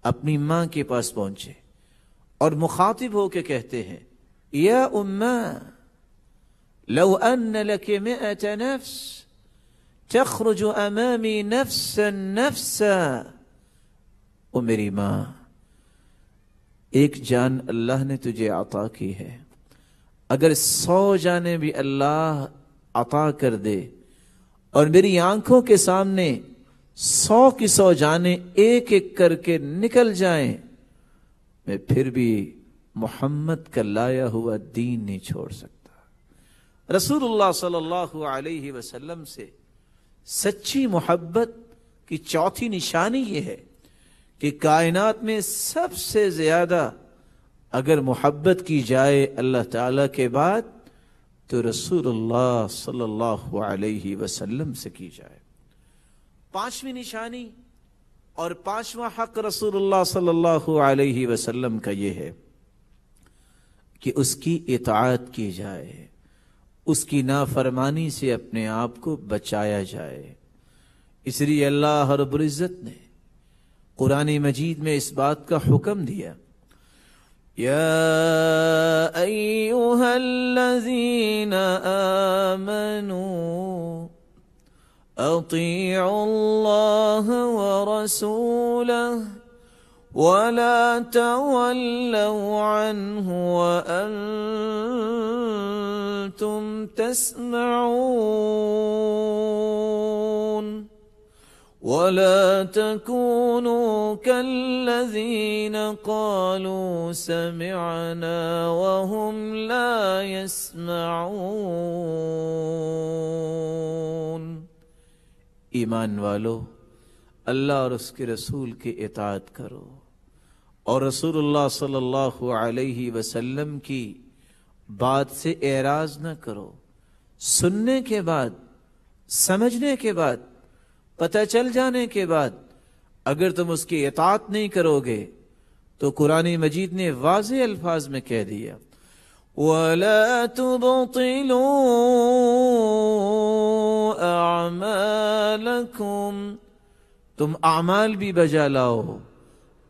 اپنی ماں کے پاس پہنچے اور مخاطب ہو کے کہتے ہیں یا امّا لو ان لك 100 نفس تخرج امامی نفسا نفسا، او میری ماں، ایک جان اللہ نے تجھے عطا کی ہے، اگر 100 جانیں بھی اللہ عطا کر دے اور میری آنکھوں کے سامنے 100 کی 100 جانیں ایک ایک کر کے نکل جائیں، میں پھر بھی محمد کا لایا ہوا دین نہیں چھوڑ سکتا۔ رسول اللہ صلی اللہ علیہ وسلم سے سچی محبت کی چوتھی نشانی یہ ہے کہ کائنات میں سب سے زیادہ اگر محبت کی جائے اللہ تعالی کے بعد تو رسول اللہ صلی اللہ علیہ وسلم سے کی جائے۔ پانچویں نشانی اور پانچواں حق رسول اللہ صلی اللہ علیہ وسلم کا یہ ہے کہ اس کی اطاعت کی جائے، اس کی نافرمانی سے اپنے آپ کو بچایا جائے۔ اس لیے اللہ رب العزت نے قرآن مجید میں اس بات کا حکم دیا، یا ایھا الذین آمنوا اطیعوا اللہ ورسولہ ولا تولوا عنہ وانتم تسمعون ولا تكونوا كالذين قالوا سمعنا وهم لا يسمعون۔ ایمان والو، اللہ اور اس کے رسول کی اطاعت کرو اور رسول اللہ صلی اللہ علیہ وسلم کی بات سے اعراض نہ کرو۔ سننے کے بعد، سمجھنے کے بعد، پتہ چل جانے کے بعد اگر تم اس کی اطاعت نہیں کرو گے تو قرآن مجید نے واضح الفاظ میں کہہ دیا وَلَا تُبْطِلُوا أَعْمَالَكُمْ، تم اعمال بھی بجا لاؤ،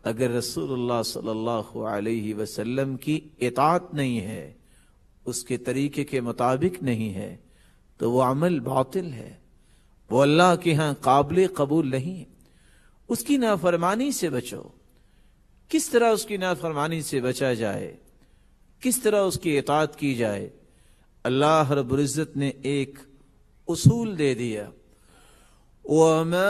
اگر رسول اللہ صلی اللہ علیہ وسلم کی اطاعت نہیں ہے، اس کے طریقے کے مطابق نہیں ہے تو وہ عمل باطل ہے، وہ اللہ کے ہاں قابل قبول نہیں۔ اس کی نافرمانی سے بچو۔ کس طرح اس کی نافرمانی سے بچا جائے، کس طرح اس کی اطاعت کی جائے؟ اللہ رب العزت نے ایک اصول دے دیا، وَمَا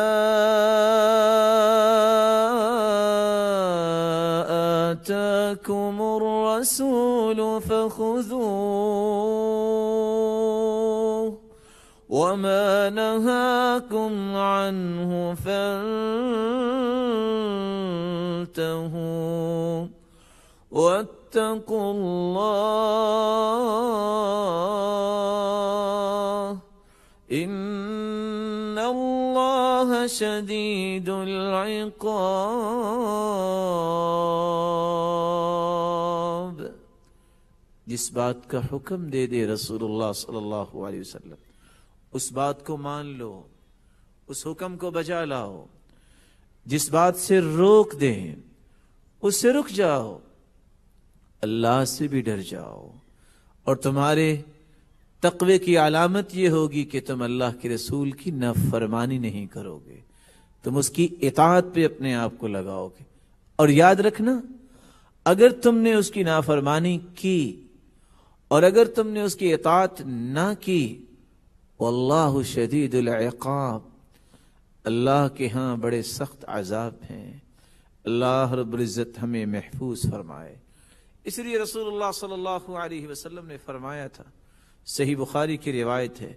آتَاكُمُ الرَّسُولُ فَخُذُوهُ وَمَا نَهَاكُمْ عَنْهُ فَانْتَهُوا وَاتَّقُوا اللَّهَ إِنَّ اللَّهَ شَدِيدُ الْعِقَابِ۔ جس بات کا حکم دے دے رسول اللہ صلی اللہ علیہ وسلم، اس بات کو مان لو، اس حکم کو بجا لاؤ۔ جس بات سے روک دیں اس سے رک جاؤ، اللہ سے بھی ڈر جاؤ، اور تمہارے تقوی کی علامت یہ ہوگی کہ تم اللہ کے رسول کی نافرمانی نہیں کرو گے، تم اس کی اطاعت پہ اپنے آپ کو لگاؤ گے۔ اور یاد رکھنا، اگر تم نے اس کی نافرمانی کی اور اگر تم نے اس کی اطاعت نہ کی، واللہ شدید العقاب، اللہ کے ہاں بڑے سخت عذاب ہیں۔ اللہ رب العزت ہمیں محفوظ فرمائے۔ اس لیے رسول اللہ صلی اللہ علیہ وسلم نے فرمایا تھا، صحیح بخاری کی روایت ہے،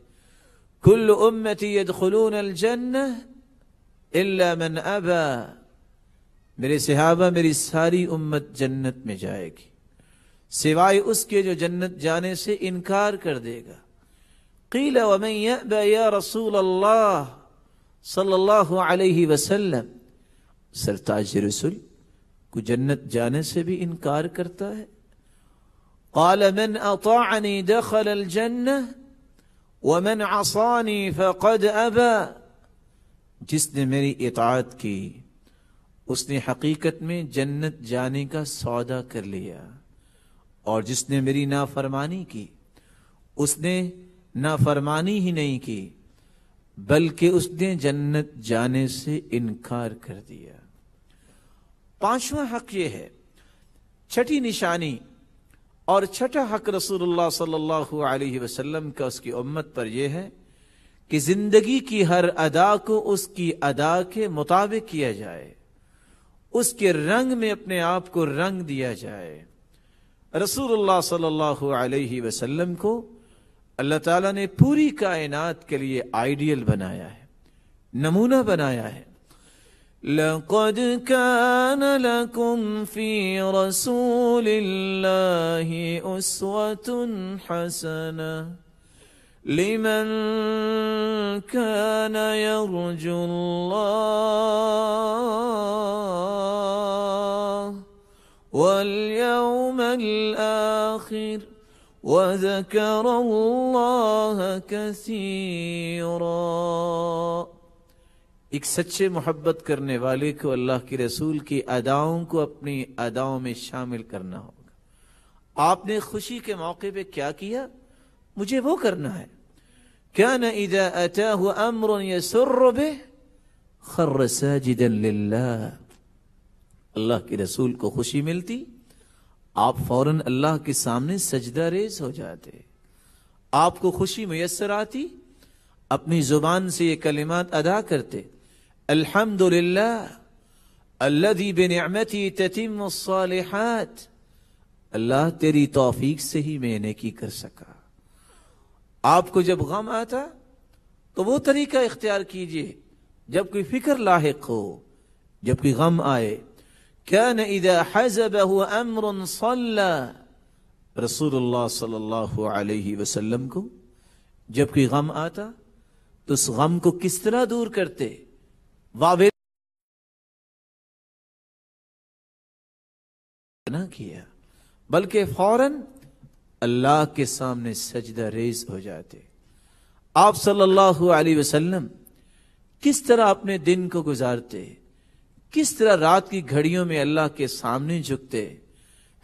کل امتی يدخلون الجنہ الا من ابى، میرے صحابہ میری ساری امت جنت میں جائے گی سوائے اس کے جو جنت جانے سے انکار کر دے گا. قیل ومن یأبى یا رسول اللہ صلی اللہ علیہ وسلم. سرتاج رسول کو جنت جانے سے بھی انکار کرتا ہے. قال من اطاعنی دخل الجنہ ومن عصانی فقد ابى. جس نے میری اطاعت کی اس نے حقیقت میں جنت جانے کا سودا کر لیا، اور جس نے میری نافرمانی کی اس نے نافرمانی ہی نہیں کی بلکہ اس نے جنت جانے سے انکار کر دیا. پانچواں حق یہ ہے، چھٹی نشانی اور چھٹا حق رسول اللہ صلی اللہ علیہ وسلم کا اس کی امت پر یہ ہے کہ زندگی کی ہر ادا کو اس کی ادا کے مطابق کیا جائے، اس کے رنگ میں اپنے آپ کو رنگ دیا جائے. رسول اللہ صلی اللہ علیہ وسلم کو اللہ تعالیٰ نے پوری کائنات کے لیے آئیڈیل بنایا ہے، نمونہ بنایا ہے. لَقَدْ كَانَ لَكُمْ فِي رَسُولِ اللَّهِ أُسْوَةٌ حَسَنَةٌ لِمَنْ كَانَ يَرْجُو اللَّهَ وَالْيَوْمَ الْآخِرَ وَذَكَرَ اللَّهَ كَثِيرًا. ایک سچے محبت کرنے والے کو اللہ کے رسول کی اداؤں کو اپنی اداؤں میں شامل کرنا ہوگا. آپ نے خوشی کے موقع پہ کیا کیا مجھے وہ کرنا ہے. كَانَ إِذَا أَتَاهُ أَمْرٌ يَسُرُّ بِهِ خَرَّ سَاجِدًا لِلَّهِ. اللہ کے رسول کو خوشی ملتی آپ فوراً اللہ کے سامنے سجدہ ریز ہو جاتے. آپ کو خوشی میسر آتی اپنی زبان سے یہ کلمات ادا کرتے، الحمدللہ الذی بنعمتی تتم الصالحات. اللہ تیری توفیق سے ہی میں نیکی کر سکا. آپ کو جب غم آتا تو وہ طریقہ اختیار کیجئے جب کوئی فکر لاحق ہو، جب کوئی غم آئے. كان اذا حزبه امر صلى. رسول اللہ صلی اللہ علیہ وسلم کو جب کوئی غم آتا تو اس غم کو کس طرح دور کرتے؟ نہ کیا بلکہ فوراً اللہ کے سامنے سجدہ ریز ہو جاتے. آپ صلی اللہ علیہ وسلم کس طرح اپنے دن کو گزارتے، کس طرح رات کی گھڑیوں میں اللہ کے سامنے جھکتے.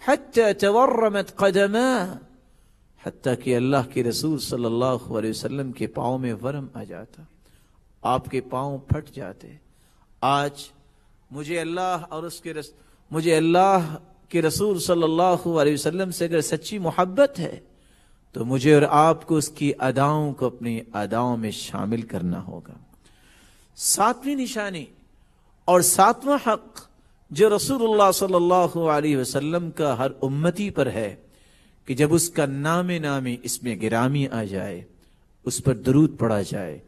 حتی تورمت قدماہ، حتیٰ کہ اللہ کے رسول صلی اللہ علیہ وسلم کے پاؤں میں ورم آ جاتا، آپ کے پاؤں پھٹ جاتے. آج مجھے اللہ کے رسول صلی اللہ علیہ وسلم سے اگر سچی محبت ہے تو مجھے اور آپ کو اس کی اداؤں کو اپنی اداؤں میں شامل کرنا ہوگا. ساتویں نشانی اور ساتواں حق جو رسول اللہ صلی اللہ علیہ وسلم کا ہر امتی پر ہے کہ جب اس کا نام نامی اس میں گرامی آ جائے اس پر درود پڑھا جائے.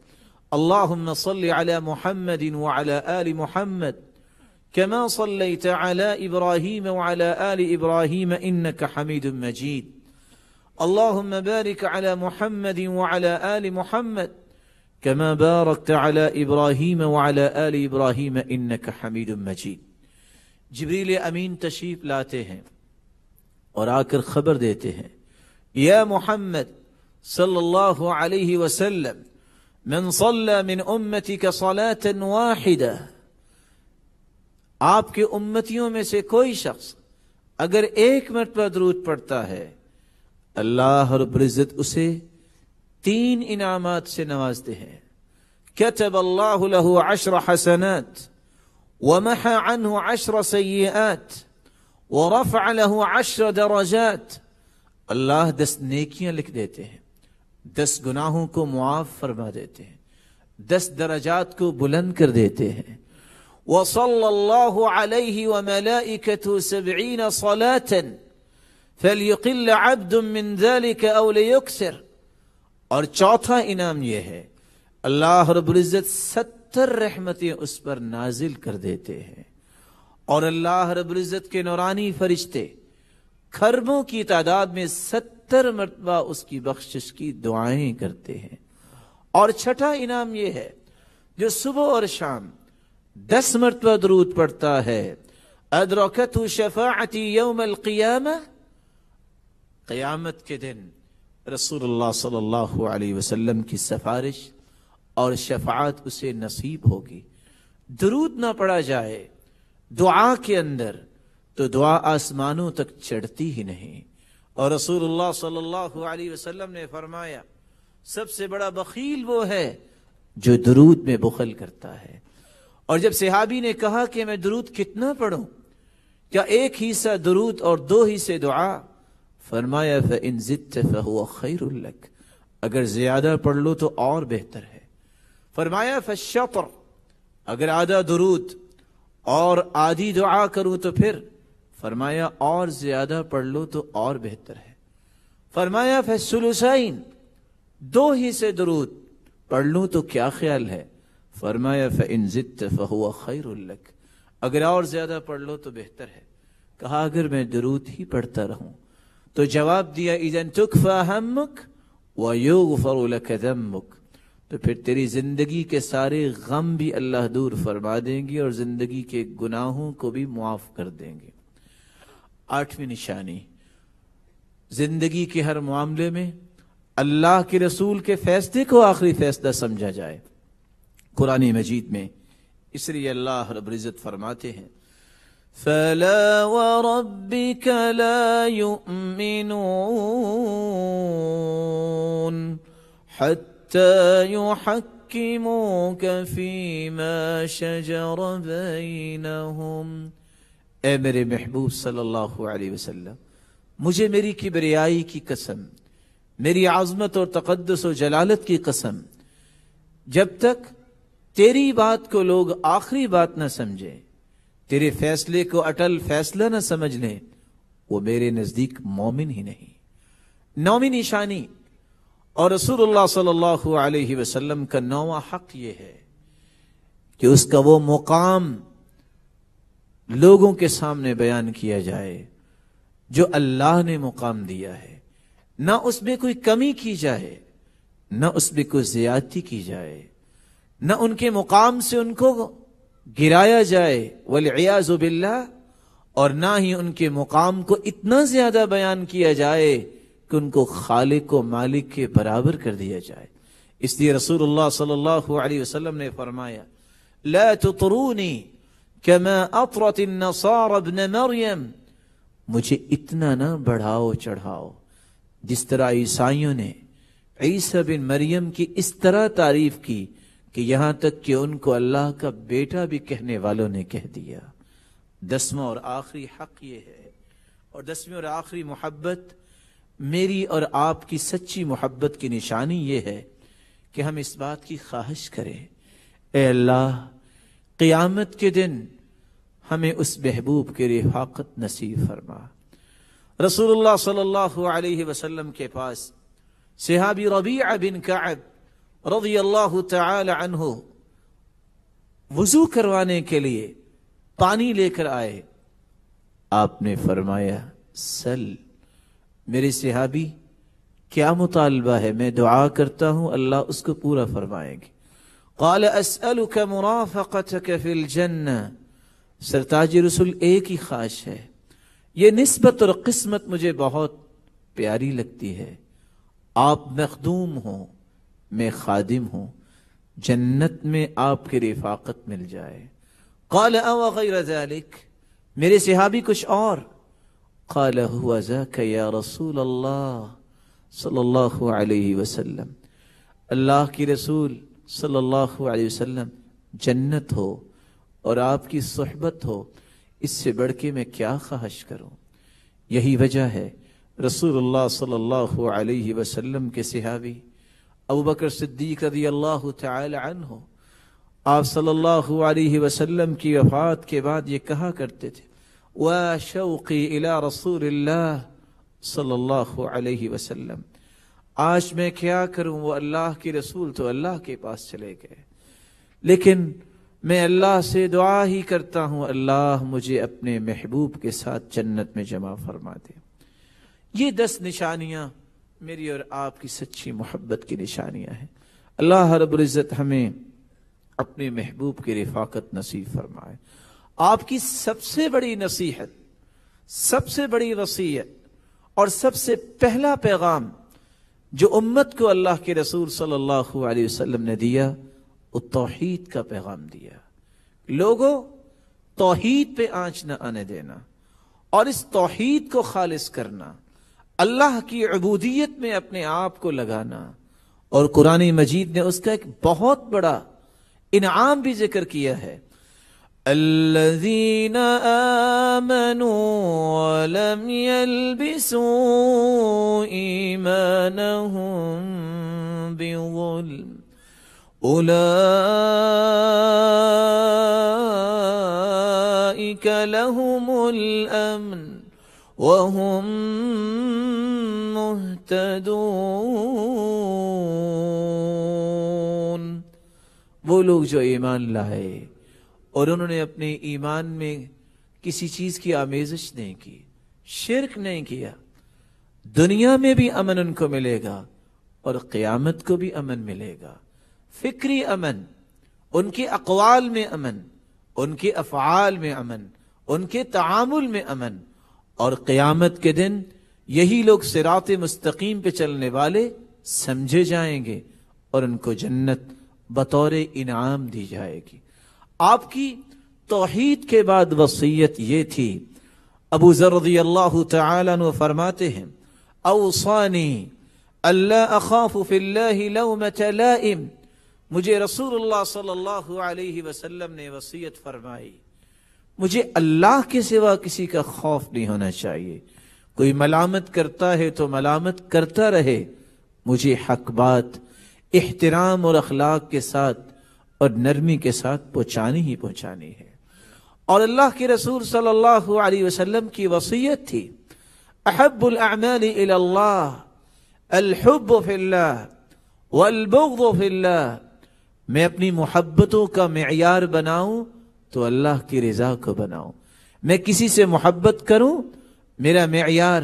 اللہم صلی علی محمد وعلی آل محمد كما صلیت علی ابراہیم وعلی آل ابراہیم انک حمید مجید. اللہم بارک علی محمد وعلی آل محمد كما باركت على ابراہیم وعلى آل ابراہیم انک حمید مجید. جبریل امین تشریف لاتے ہیں اور آ کر خبر دیتے ہیں، یا محمد صلی اللہ علیہ وسلم من صلى من امتك صلاة واحدة. آپ کے امتیوں میں سے کوئی شخص اگر ایک مرتبہ درود پڑھتا ہے اللہ رب العزت اسے 3 انعامات سے نوازتے ہیں. كتب اللہ له 10 حسنات ومحى عنه 10 سیئات ورفع له 10 درجات. اللہ 10 نیکیاں لکھ دیتے ہیں، 10 گناہوں کو معاف فرما دیتے ہیں، 10 درجات کو بلند کر دیتے ہیں. وصلى الله عليه وملائكته 70 صلاة فليقل عبد من ذلك او ليكثر. اور چوتھا انعام یہ ہے اللہ رب العزت 70 رحمتیں اس پر نازل کر دیتے ہیں، اور اللہ رب العزت کے نورانی فرشتے کھربوں کی تعداد میں 70 مرتبہ اس کی بخشش کی دعائیں کرتے ہیں. اور چھٹا انعام یہ ہے جو صبح اور شام 10 مرتبہ درود پڑھتا ہے، ادرکتہ شفاعتی یوم القیامہ، قیامت کے دن رسول اللہ صلی اللہ علیہ وسلم کی سفارش اور شفاعت اسے نصیب ہوگی. درود نہ پڑھا جائے دعا کے اندر تو دعا آسمانوں تک چڑھتی ہی نہیں. اور رسول اللہ صلی اللہ علیہ وسلم نے فرمایا سب سے بڑا بخیل وہ ہے جو درود میں بخل کرتا ہے. اور جب صحابی نے کہا کہ میں درود کتنا پڑھوں، کیا 1 حصہ درود اور 2 حصے دعا؟ فرمایا فَإِن زِدْتَ فَهُوَ خَيْرٌ لَكَ، اگر زیادہ پڑھ لو تو اور بہتر ہے. فرمایا فَالشَّطْرُ، اگر آدھا درود اور آدھی دعا کروں تو پھر؟ فرمایا اور زیادہ پڑھ لو تو اور بہتر ہے. فرمایا فَالثُّلُثَيْنِ، 2 حصے درود پڑھ لوں تو کیا خیال ہے؟ فرمایا فَإِن زِدْتَ فَهُوَ خَيْرٌ لَكَ، اگر اور زیادہ پڑھ لو تو بہتر ہے. کہا اگر میں درود ہی پڑھتا رہوں تو جواب دیا اِذًا تُكْفَى هَمُّكَ وَيُغْفَرُ لَكَ ذَنبُكَ، تو پھر تیری زندگی کے سارے غم بھی اللہ دور فرما دیں گے اور زندگی کے گناہوں کو بھی معاف کر دیں گے. 8ویں نشانی، زندگی کے ہر معاملے میں اللہ کے رسول کے فیصلے کو آخری فیصلہ سمجھا جائے. قرآن مجید میں اس لیے اللہ رب العزت فرماتے ہیں فَلَا وَرَبِّكَ لَا يُؤْمِنُونَ حَتَّى يُحَكِّمُوكَ فِي مَا شَجَرَ بَيْنَهُمْ. اے میرے محبوب صلی اللہ علیہ وسلم، مجھے میری کبریائی کی قسم، میری عظمت اور تقدس و جلالت کی قسم، جب تک تیری بات کو لوگ آخری بات نہ سمجھیں، تیرے فیصلے کو اٹل فیصلہ نہ سمجھ لیں، وہ میرے نزدیک مومن ہی نہیں. 9ویں نشانی اور رسول اللہ صلی اللہ علیہ وسلم کا 9واں حق یہ ہے کہ اس کا وہ مقام لوگوں کے سامنے بیان کیا جائے جو اللہ نے مقام دیا ہے. نہ اس میں کوئی کمی کی جائے، نہ اس میں کوئی زیادتی کی جائے، نہ ان کے مقام سے ان کو گرایا جائے والعیاذ باللہ، اور نہ ہی ان کے مقام کو اتنا زیادہ بیان کیا جائے کہ ان کو خالق و مالک کے برابر کر دیا جائے. اس لیے رسول اللہ صلی اللہ علیہ وسلم نے فرمایا لا تطرونی کما اطرت النصارى ابن مریم، مجھے اتنا نہ بڑھاؤ چڑھاؤ جس طرح عیسائیوں نے عیسیٰ بن مریم کی اس طرح تعریف کی کہ یہاں تک کہ ان کو اللہ کا بیٹا بھی کہنے والوں نے کہہ دیا. 10واں اور آخری حق یہ ہے، اور 10ویں اور آخری محبت میری اور آپ کی سچی محبت کی نشانی یہ ہے کہ ہم اس بات کی خواہش کریں اے اللہ قیامت کے دن ہمیں اس محبوب کی رفاقت نصیب فرما. رسول اللہ صلی اللہ علیہ وسلم کے پاس صحابی ربیعہ بن کعب رضی اللہ تعالی عنہ وضو کروانے کے لیے پانی لے کر آئے. آپ نے فرمایا سل، میرے صحابی کیا مطالبہ ہے؟ میں دعا کرتا ہوں اللہ اس کو پورا فرمائیں گے. قال اسألک مرافقتک فی الجنہ، سرتاج رسول ایک ہی خواہش ہے، یہ نسبت اور قسمت مجھے بہت پیاری لگتی ہے، آپ مخدوم ہوں میں خادم ہوں، جنت میں آپ کی رفاقت مل جائے. قال او غیر ذلك، میرے صحابی کچھ اور؟ قال هو ذاك یا رسول اللہ صلی اللہ علیہ وسلم، اللہ کی رسول صلی اللہ علیہ وسلم جنت ہو اور آپ کی صحبت ہو، اس سے بڑھ کے میں کیا خواہش کروں. یہی وجہ ہے رسول اللہ صلی اللہ علیہ وسلم کے صحابی ابو بکر صدیق رضی اللہ تعالی عنہ آپ صلی اللہ علیہ وسلم کی وفات کے بعد یہ کہا کرتے تھے وَشَوْقِي إِلَىٰ رَسُولِ اللَّهِ صلی اللہ علیہ وسلم، آج میں کیا کروں، وہ اللہ کے رسول تو اللہ کے پاس چلے گئے، لیکن میں اللہ سے دعا ہی کرتا ہوں اللہ مجھے اپنے محبوب کے ساتھ جنت میں جمع فرما دے۔ یہ 10 نشانیاں میری اور آپ کی سچی محبت کی نشانیاں ہیں۔ اللہ رب العزت ہمیں اپنے محبوب کی رفاقت نصیب فرمائے۔ آپ کی سب سے بڑی نصیحت، سب سے بڑی وصیت اور سب سے پہلا پیغام جو امت کو اللہ کے رسول صلی اللہ علیہ وسلم نے دیا وہ توحید کا پیغام دیا۔ لوگوں، توحید پہ آنچ نہ آنے دینا اور اس توحید کو خالص کرنا، اللہ کی عبودیت میں اپنے آپ کو لگانا۔ اور قرآن مجید نے اس کا ایک بہت بڑا انعام بھی ذکر کیا ہے، الذین آمنوا ولم يلبسوا ایمانهم بظلم اولئک لهم الامن وهم مہتدون۔ وہ لوگ جو ایمان لائے اور انہوں نے اپنے ایمان میں کسی چیز کی آمیزش نہیں کی، شرک نہیں کیا، دنیا میں بھی امن ان کو ملے گا اور قیامت کو بھی امن ملے گا۔ فکری امن، ان کے اقوال میں امن، ان کے افعال میں امن، ان کے تعامل میں امن، اور قیامت کے دن یہی لوگ صراط مستقیم پہ چلنے والے سمجھے جائیں گے اور ان کو جنت بطور انعام دی جائے گی۔ آپ کی توحید کے بعد وصیت یہ تھی، ابو ذر رضی اللہ تعالیٰ عنہ فرماتے ہیں اوصانی اللہ اخاف فی اللہ لومۃ لائم، مجھے رسول اللہ صلی اللہ علیہ وسلم نے وصیت فرمائی مجھے اللہ کے سوا کسی کا خوف نہیں ہونا چاہیے، کوئی ملامت کرتا ہے تو ملامت کرتا رہے، مجھے حق بات احترام اور اخلاق کے ساتھ اور نرمی کے ساتھ پہنچانی ہی پہنچانی ہے۔ اور اللہ کے رسول صلی اللہ علیہ وسلم کی وصیت تھی احب الاعمال الى اللہ الحب فی اللہ والبغض فی اللہ، میں اپنی محبتوں کا معیار بناؤں تو اللہ کی رضا کو بناؤں۔ میں کسی سے محبت کروں، میرا معیار،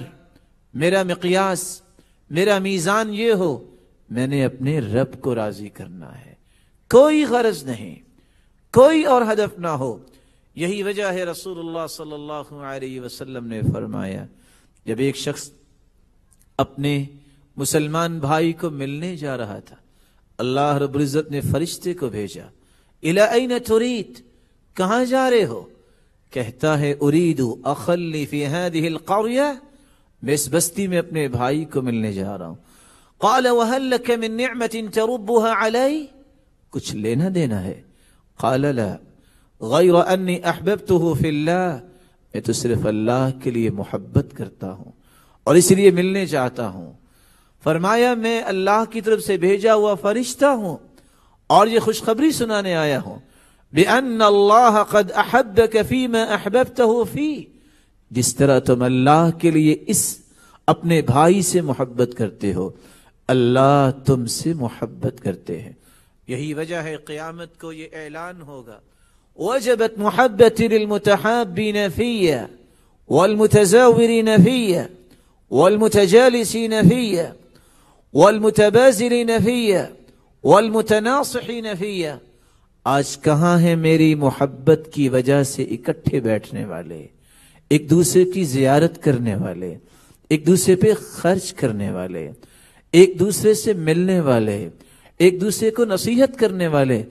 میرا مقیاس، میرا میزان یہ ہو میں نے اپنے رب کو راضی کرنا ہے، کوئی غرض نہیں، کوئی اور ہدف نہ ہو۔ یہی وجہ ہے رسول اللہ صلی اللہ علیہ وسلم نے فرمایا جب ایک شخص اپنے مسلمان بھائی کو ملنے جا رہا تھا، اللہ رب العزت نے فرشتے کو بھیجا، الی این ترید، کہاں جا رہے ہو؟ کہتا ہے ارید اخلی فی هذه القریہ، میں اس بستی میں اپنے بھائی کو ملنے جا رہا ہوں۔ قال وهل لك من نعمة تربها علی، کچھ لینا دینا ہے؟ قال لا غیر انی احببته فی اللہ، میں تو صرف اللہ کے لیے محبت کرتا ہوں اور اس لیے ملنے چاہتا ہوں۔ فرمایا میں اللہ کی طرف سے بھیجا ہوا فرشتہ ہوں اور یہ خوشخبری سنانے آیا ہوں بِأَنَّ اللَّهَ قَدْ أَحَبَّكَ فِي مَا أَحْبَبْتَهُ فِي، جس طرح تم اللہ کے لیے اس اپنے بھائی سے محبت کرتے ہو اللہ تم سے محبت کرتے ہیں۔ یہی وجہ ہے قیامت کو یہ اعلان ہوگا وَجَبَتْ مُحَبَّتِ لِلْمُتَحَابِّينَ فِيَّ وَالْمُتَزَاوِرِينَ فِيَّ وَالْمُتَجَالِسِينَ فِيَّ وَالْمُتَبَازِلِينَ فِيَّ وَالْمُتَنَاصِحِينَ فِيَّ۔ آج کہاں ہیں میری محبت کی وجہ سے اکٹھے بیٹھنے والے، ایک دوسرے کی زیارت کرنے والے، ایک دوسرے پہ خرچ کرنے والے، ایک دوسرے سے ملنے والے، ایک دوسرے کو نصیحت کرنے والے؟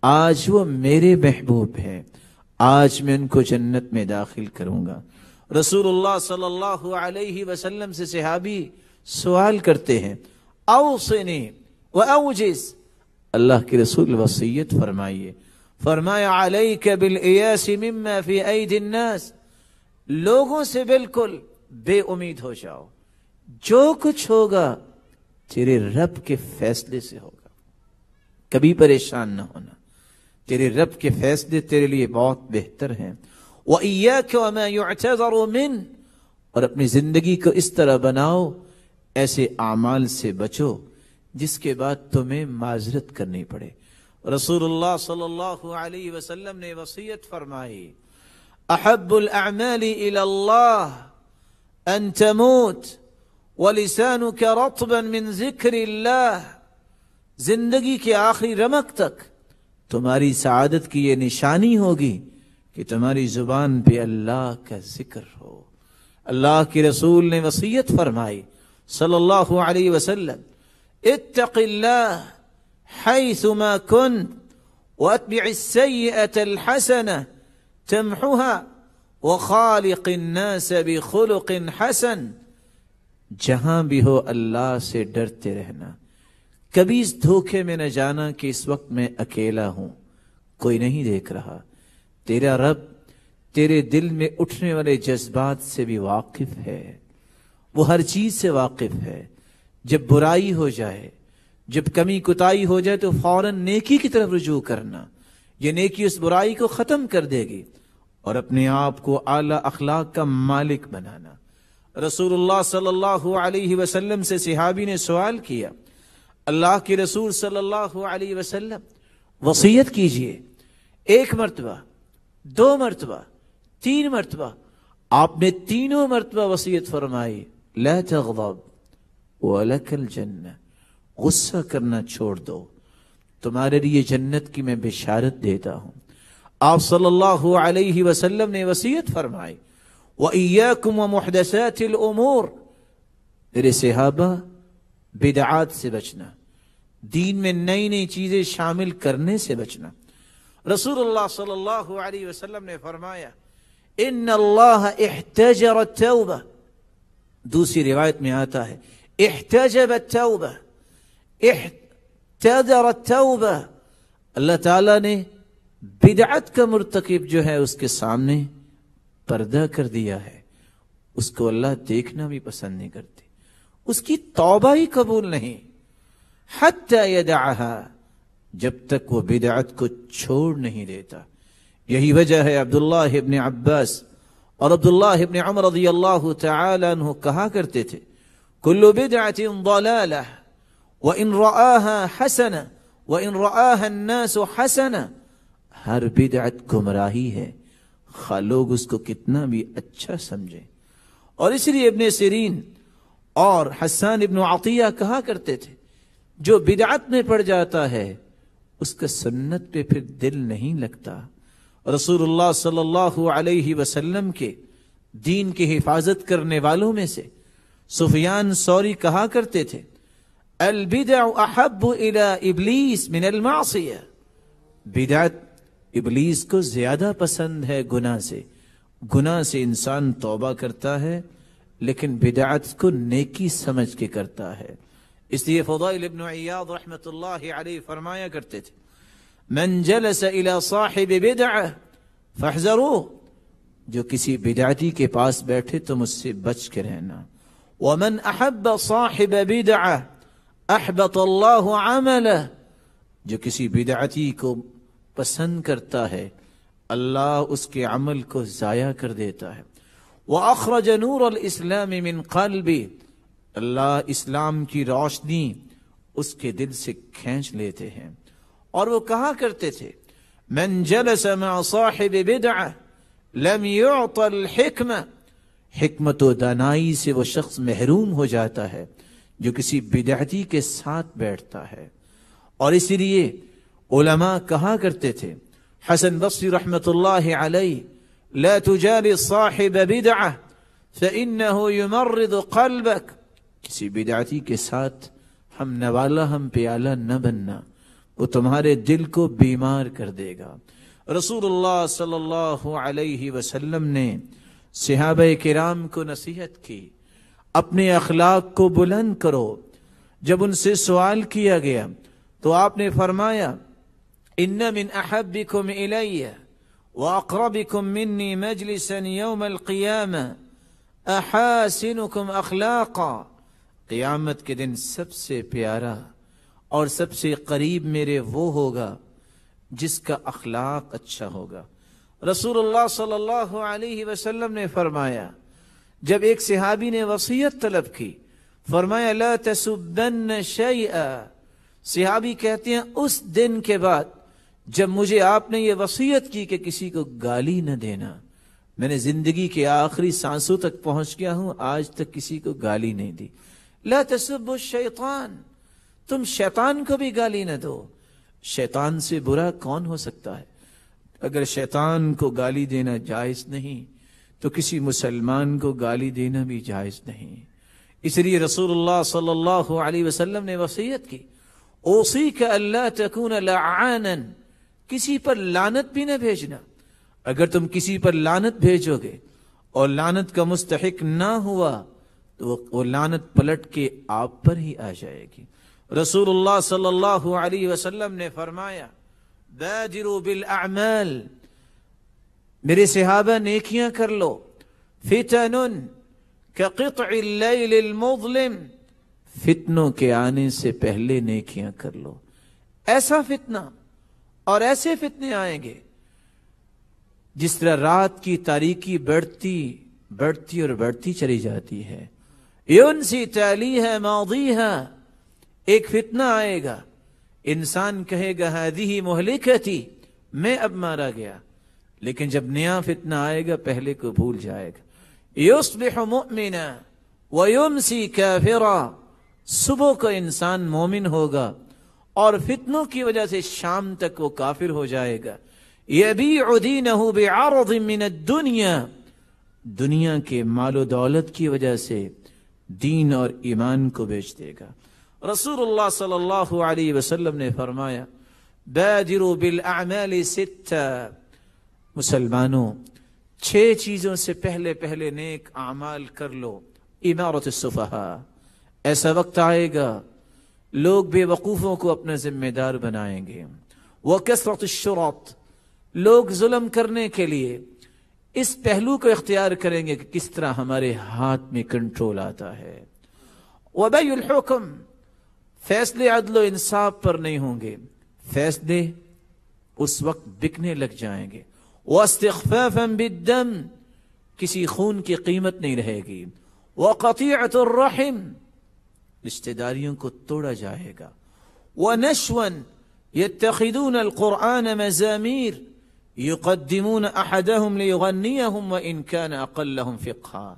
آج وہ میرے محبوب ہیں، آج میں ان کو جنت میں داخل کروں گا۔ رسول اللہ صلی اللہ علیہ وسلم سے صحابی سوال کرتے ہیں اوصنی واوجز، اللہ کے رسول وصیت فرمائیے۔ فرمایا علیک بالایاس مما فی ایدی الناس، لوگوں سے بالکل بے امید ہو جاؤ، جو کچھ ہوگا تیرے رب کے فیصلے سے ہوگا، کبھی پریشان نہ ہونا، تیرے رب کے فیصلے تیرے لیے بہت بہتر ہیں۔ وَإِيَّاكَ وَمَا يُعْتَذَرُ مِنْ، اور اپنی زندگی کو اس طرح بناؤ ایسے اعمال سے بچو جس کے بعد تمہیں معذرت کرنی پڑے۔ رسول اللہ صلی اللہ علیہ وسلم نے وصیت فرمائی احب الاعمال الى اللہ ان تموت ولسانك رطبا من ذکر اللہ. زندگی کے آخری رمق تک تمہاری سعادت کی یہ نشانی ہوگی کہ تمہاری زبان پہ اللہ کا ذکر ہو. اللہ کے رسول نے وصیت فرمائی صلی اللہ علیہ وسلم اتق اللہ حیثما کنت واتبع السیئة الحسنة تمحها وخالق الناس بخلق حسن. جہاں بھی ہو اللہ سے ڈرتے رہنا. کبھی اس دھوکے میں نہ جانا کہ اس وقت میں اکیلا ہوں, کوئی نہیں دیکھ رہا. تیرا رب تیرے دل میں اٹھنے والے جذبات سے بھی واقف ہے, وہ ہر چیز سے واقف ہے. جب برائی ہو جائے, جب کمی کوتاہی ہو جائے تو فوراً نیکی کی طرف رجوع کرنا. یہ نیکی اس برائی کو ختم کر دے گی اور اپنے آپ کو اعلی اخلاق کا مالک بنانا. رسول اللہ صلی اللہ علیہ وسلم سے صحابی نے سوال کیا اللہ کے رسول صلی اللہ علیہ وسلم وصیت کیجئے. 1 مرتبہ, 2 مرتبہ, 3 مرتبہ. آپ نے تینوں مرتبہ وصیت فرمائی لا تغضب ولک الجنہ. غصہ کرنا چھوڑ دو, تمہارے لیے جنت کی میں بشارت دیتا ہوں. آپ صلی اللہ علیہ وسلم نے وصیت فرمائی وَإِيَّاكُمْ وَمُحْدَثَاتِ الْأُمُورِ. میرے صحابہ بدعات سے بچنا, دین میں نئی نئی چیزیں شامل کرنے سے بچنا. رسول اللہ صلی اللہ علیہ وسلم نے فرمایا ان اللہ احتجر التوبہ. دوسری روایت میں آتا ہے احتجب التوبہ, احتجر التوبہ. اللہ تعالیٰ نے بدعت کا مرتکب جو ہے اس کے سامنے پردہ کر دیا ہے. اس کو اللہ دیکھنا بھی پسند نہیں کرتے, اس کی توبہ ہی قبول نہیں. حتی یدعها, جب تک وہ بدعت کو چھوڑ نہیں دیتا. یہی وجہ ہے عبداللہ ابن عباس اور عبداللہ ابن عمر رضی اللہ تعالی عنہ کہا کرتے تھے کل بدعت ضلالہ وان رآها حسنہ وان رآها الناس حسنہ. ہر بدعت گمراہی ہے, خواہ لوگ اس کو کتنا بھی اچھا سمجھیں. اور اس لیے ابن سیرین اور حسان ابن عطیہ کہا کرتے تھے جو بدعت میں پڑ جاتا ہے اس کا سنت پہ پھر دل نہیں لگتا. رسول اللہ صلی اللہ علیہ وسلم کے دین کی حفاظت کرنے والوں میں سے سفیان ثوری کہا کرتے تھے البدع احب الى ابلیس من المعصیہ. بدعت ابلیس کو زیادہ پسند ہے گناہ سے. گناہ سے انسان توبہ کرتا ہے لیکن بدعت کو نیکی سمجھ کے کرتا ہے. اس لیے فضائل ابن عیاض رحمت اللہ علیہ فرمایا کرتے تھے من جلس الى صاحب بدعہ فاحذروہ. جو کسی بدعتی کے پاس بیٹھے تم اس سے بچ کے رہنا. ومن احب صاحب بدعہ احبط اللہ عملہ. جو کسی بدعتی کو پسند کرتا ہے اللہ اس کے عمل کو ضائع کر دیتا ہے. وَأَخْرَجَ نُورَ الْإِسْلَامِ مِنْ قَلْبِ. اللہ اسلام کی روشنی اس کے دل سے کھینچ لیتے ہیں. اور وہ کہا کرتے تھے مَنْ جَلَسَ مَعَ صَاحِبِ بِدْعَةٍ لَمْ يُعْطَ الْحِكْمَةِ. حکمت و دانائی سے وہ شخص محروم ہو جاتا ہے جو کسی بدعتی کے ساتھ بیٹھتا ہے. اور اسی لیے علماء کہا کرتے تھے حسن بصری رحمت اللہ علیہ لا تجالس صاحب بدعہ فإنه يمرض قلبك. کسی بدعتی کے ساتھ ہم نوالا ہم پیالہ نہ بننا, وہ تمہارے دل کو بیمار کر دے گا. رسول اللہ صلی اللہ علیہ وسلم نے صحابہ کرام کو نصیحت کی اپنے اخلاق کو بلند کرو. جب ان سے سوال کیا گیا تو آپ نے فرمایا ان من احبکم الی واقربکم منی مجلسا یوم القیامہ احاسنکم اخلاقا. قیامت کے دن سب سے پیارا اور سب سے قریب میرے وہ ہوگا جس کا اخلاق اچھا ہوگا. رسول اللہ صلی اللہ علیہ وسلم نے فرمایا جب ایک صحابی نے وصیت طلب کی فرمایا لا تسبن شیئا صحابی کہتے ہیں اس دن کے بعد جب مجھے آپ نے یہ وصیت کی کہ کسی کو گالی نہ دینا، میں نے زندگی کے آخری سانسوں تک پہنچ گیا ہوں، آج تک کسی کو گالی نہیں دی۔ لا تسبوا الشیطان، تم شیطان کو بھی گالی نہ دو۔ شیطان سے برا کون ہو سکتا ہے؟ اگر شیطان کو گالی دینا جائز نہیں تو کسی مسلمان کو گالی دینا بھی جائز نہیں۔ اس لیے رسول اللہ صلی اللہ علیہ وسلم نے وصیت کی، اوصیک الا تکون لعانا، کسی پر لعنت بھی نہ بھیجنا۔ اگر تم کسی پر لعنت بھیجو گے اور لعنت کا مستحق نہ ہوا تو وہ لعنت پلٹ کے آپ پر ہی آ جائے گی۔ رسول اللہ صلی اللہ علیہ وسلم نے فرمایا بادروا بالاعمال، میرے صحابہ نیکیاں کر لو، فتن کقطع اللیل المظلم، فتنوں کے آنے سے پہلے نیکیاں کر لو۔ ایسا فتنہ اور ایسے فتنے آئیں گے جس طرح رات کی تاریکی بڑھتی اور بڑھتی چلی جاتی ہے۔ ینسی تالیہا ماضیہا، ایک فتنہ آئے گا، انسان کہے گا ہذہ مہلکتی، میں اب مارا گیا، لیکن جب نیا فتنہ آئے گا پہلے کو بھول جائے گا۔ یصبح مؤمنا ویمسی کافرا، صبح کو انسان مومن ہوگا اور فتنوں کی وجہ سے شام تک وہ کافر ہو جائے گا۔ یبیع دینہ بعرض من الدنیا، دنیا کے مال و دولت کی وجہ سے دین اور ایمان کو بیچ دے گا۔ رسول اللہ صلی اللہ علیہ وسلم نے فرمایا بادروا بالاعمال ستہ، مسلمانوں 6 چیزوں سے پہلے نیک اعمال کر لو۔ امارت السفہاء، ایسا وقت آئے گا لوگ بے وقوفوں کو اپنا ذمہ دار بنائیں گے۔ وکثرت الشرط، لوگ ظلم کرنے کے لیے اس پہلو کو اختیار کریں گے کہ کس طرح ہمارے ہاتھ میں کنٹرول آتا ہے۔ وبیع الحکم، فیصلے عدل و انصاف پر نہیں ہوں گے، فیصلے اس وقت بکنے لگ جائیں گے۔ واستخفافا بالدم، کسی خون کی قیمت نہیں رہے گی۔ وقطیعۃ الرحم، رشتہ داریوں کو توڑا جائے گا۔ ونشوا يتخذون القرآن مزامیر یقدمون احدهم لیغنیہم وان کان اقلہم فقہا،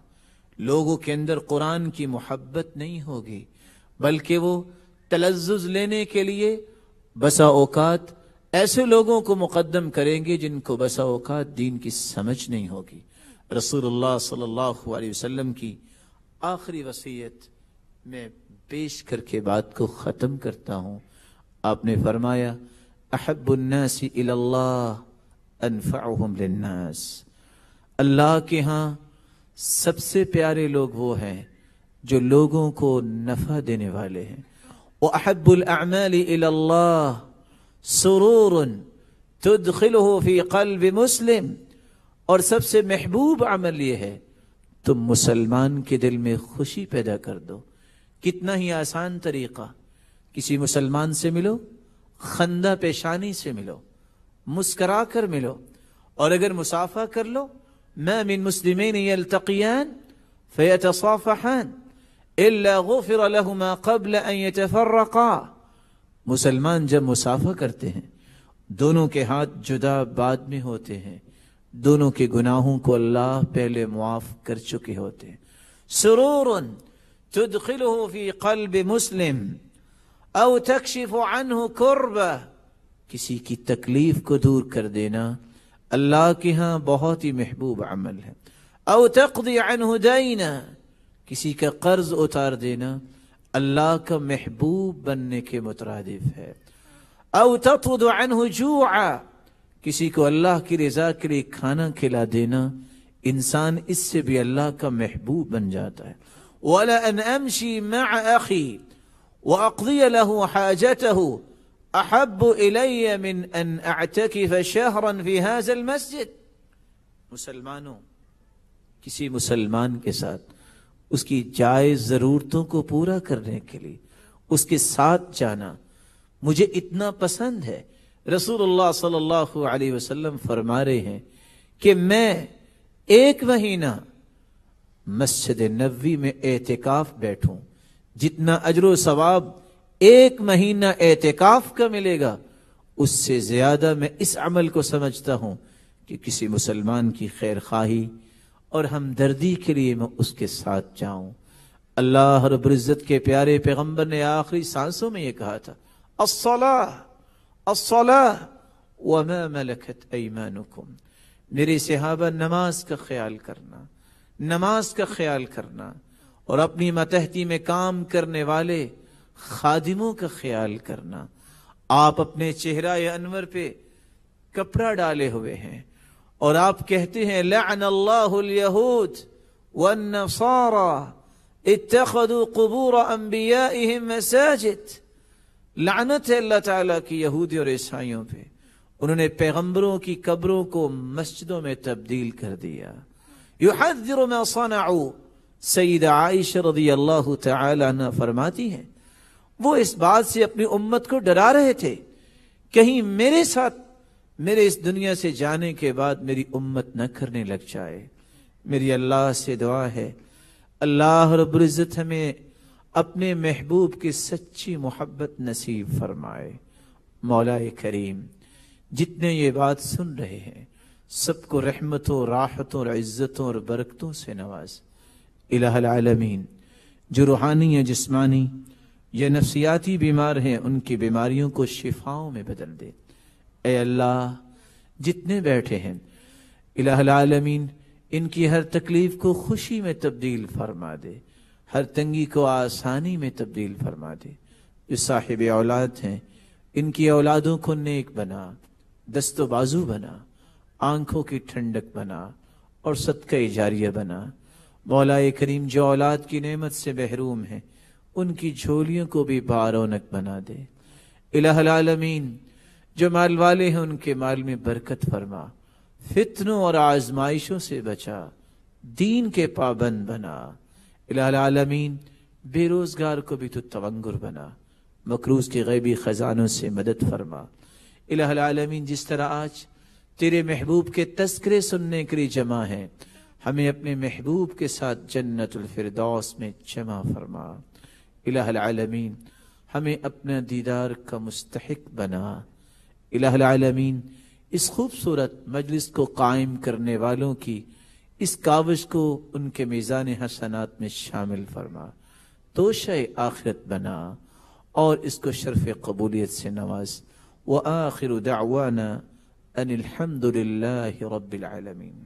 لوگوں کے اندر قرآن کی محبت نہیں ہوگی بلکہ وہ تلذذ لینے کے لیے بسا اوقات ایسے لوگوں کو مقدم کریں گے جن کو بسا اوقات دین کی سمجھ نہیں ہوگی۔ رسول اللہ صلی اللہ علیہ وسلم کی آخری وصیت میں پیش کر کے بات کو ختم کرتا ہوں۔ آپ نے فرمایا احب الناس الی اللہ انفعهم للناس، اللہ کے ہاں سب سے پیارے لوگ وہ ہیں جو لوگوں کو نفع دینے والے ہیں۔ وَأَحَبُّ الْأَعْمَالِ إِلَى اللَّهِ سُرُورٌ تُدْخِلُهُ فِي قَلْبِ مُسْلِمٍ، اور سب سے محبوب عمل یہ ہے تم مسلمان کے دل میں خوشی پیدا کر دو۔ کتنا ہی آسان طریقہ، کسی مسلمان سے ملو، خندہ پیشانی سے ملو، مسکرا کر ملو، اور اگر مصافحہ کر لو، ما من مسلمین یلتقیان فیتصافحان الا غفر لهما قبل ان يتفرقا، مسلمان جب مصافحہ کرتے ہیں دونوں کے ہاتھ جدا بعد میں ہوتے ہیں، دونوں کے گناہوں کو اللہ پہلے معاف کر چکے ہوتے ہیں۔ سرور تدخله فی قلب مسلم او تکشف عنہ کربہ، کسی کی تکلیف کو دور کر دینا اللہ کے ہاں بہت ہی محبوب عمل ہے۔ او تقضی عنہ دینا، کسی کا قرض اتار دینا اللہ کا محبوب بننے کے مترادف ہے۔ او تطرد عنہ جوعا، کسی کو اللہ کی رضا کے لیے کھانا کھلا دینا، انسان اس سے بھی اللہ کا محبوب بن جاتا ہے۔ وَلَأَنْ أَمْشِي مَعَ أَخِي وَأَقْضِيَ لَهُ حَاجَتَهُ أَحَبُّ إِلَيَّ مِنْ أَنْ أَعْتَكِفَ شَهْرًا فِي هَذَا الْمَسْجِدِ، مسلمانوں کسی مسلمان کے ساتھ اس کی جائز ضرورتوں کو پورا کرنے کے لیے اس کے ساتھ جانا مجھے اتنا پسند ہے۔ رسول اللہ صلی اللہ علیہ وسلم فرما رہے ہیں کہ میں 1 مہینہ مسجد نبوی میں اعتکاف بیٹھوں، جتنا اجر و ثواب 1 مہینہ اعتکاف کا ملے گا، اس سے زیادہ میں اس عمل کو سمجھتا ہوں کہ کسی مسلمان کی خیر خواہی اور ہمدردی کے لیے میں اس کے ساتھ جاؤں۔ اللہ رب العزت کے پیارے پیغمبر نے آخری سانسوں میں یہ کہا تھا، الصلاۃ الصلاۃ وما ملکت ایمانکم۔ میرے صحابہ، نماز کا خیال کرنا، نماز کا خیال کرنا، اور اپنی ماتحتی میں کام کرنے والے خادموں کا خیال کرنا۔ آپ اپنے چہرہ انور پہ کپڑا ڈالے ہوئے ہیں اور آپ کہتے ہیں لعن اللہ الیہود والنصارى اتخذوا قبور انبیائهم مساجد۔ لعنت ہے اللہ تعالیٰ کی یہودی اور عیسائیوں پہ، انہوں نے پیغمبروں کی قبروں کو مسجدوں میں تبدیل کر دیا۔ یحذر ما صنعوا، سیدہ عائشہ رضی اللہ تعالی عنہ فرماتی ہیں وہ اس بات سے اپنی امت کو ڈرا رہے تھے کہیں میرے ساتھ میرے اس دنیا سے جانے کے بعد میری امت نہ کرنے لگ جائے۔ میری اللہ سے دعا ہے اللہ رب العزت ہمیں اپنے محبوب کی سچی محبت نصیب فرمائے۔ مولا کریم، جتنے یہ بات سن رہے ہیں سب کو رحمتوں، راحتوں اور عزتوں اور برکتوں سے نواز۔ الہ العالمین، جو روحانی یا جسمانی یا نفسیاتی بیمار ہیں ان کی بیماریوں کو شفاؤں میں بدل دے۔ اے اللہ، جتنے بیٹھے ہیں الہ العالمین ان کی ہر تکلیف کو خوشی میں تبدیل فرما دے، ہر تنگی کو آسانی میں تبدیل فرما دے۔ جو صاحب اولاد ہیں ان کی اولادوں کو نیک بنا، دست و بازو بنا، آنکھوں کی ٹھنڈک بنا اور صدقہ جاریہ بنا۔ مولا کریم، جو اولاد کی نعمت سے محروم ہیں ان کی جھولیوں کو بھی بارونق بنا دے۔ الہ العالمین، جو مال والے ہیں ان کے مال میں برکت فرما، فتنوں اور آزمائشوں سے بچا، دین کے پابند بنا۔ الہ العالمین، بے روزگار کو بھی تو تونگر بنا، مقروض کے غیبی خزانوں سے مدد فرما۔ الہ العالمین، جس طرح آج تیرے محبوب کے تذکرے سننے کے لیے جمع ہیں، ہمیں اپنے محبوب کے ساتھ جنت الفردوس میں جمع فرما۔ الہ العالمین، ہمیں اپنا دیدار کا مستحق بنا۔ الہ العالمین، اس خوبصورت مجلس کو قائم کرنے والوں کی اس کاوش کو ان کے میزان حسنات میں شامل فرما، توشہ آخرت بنا اور اس کو شرف قبولیت سے نواز۔ وآخر دعوانا ان الحمد للہ رب العالمین۔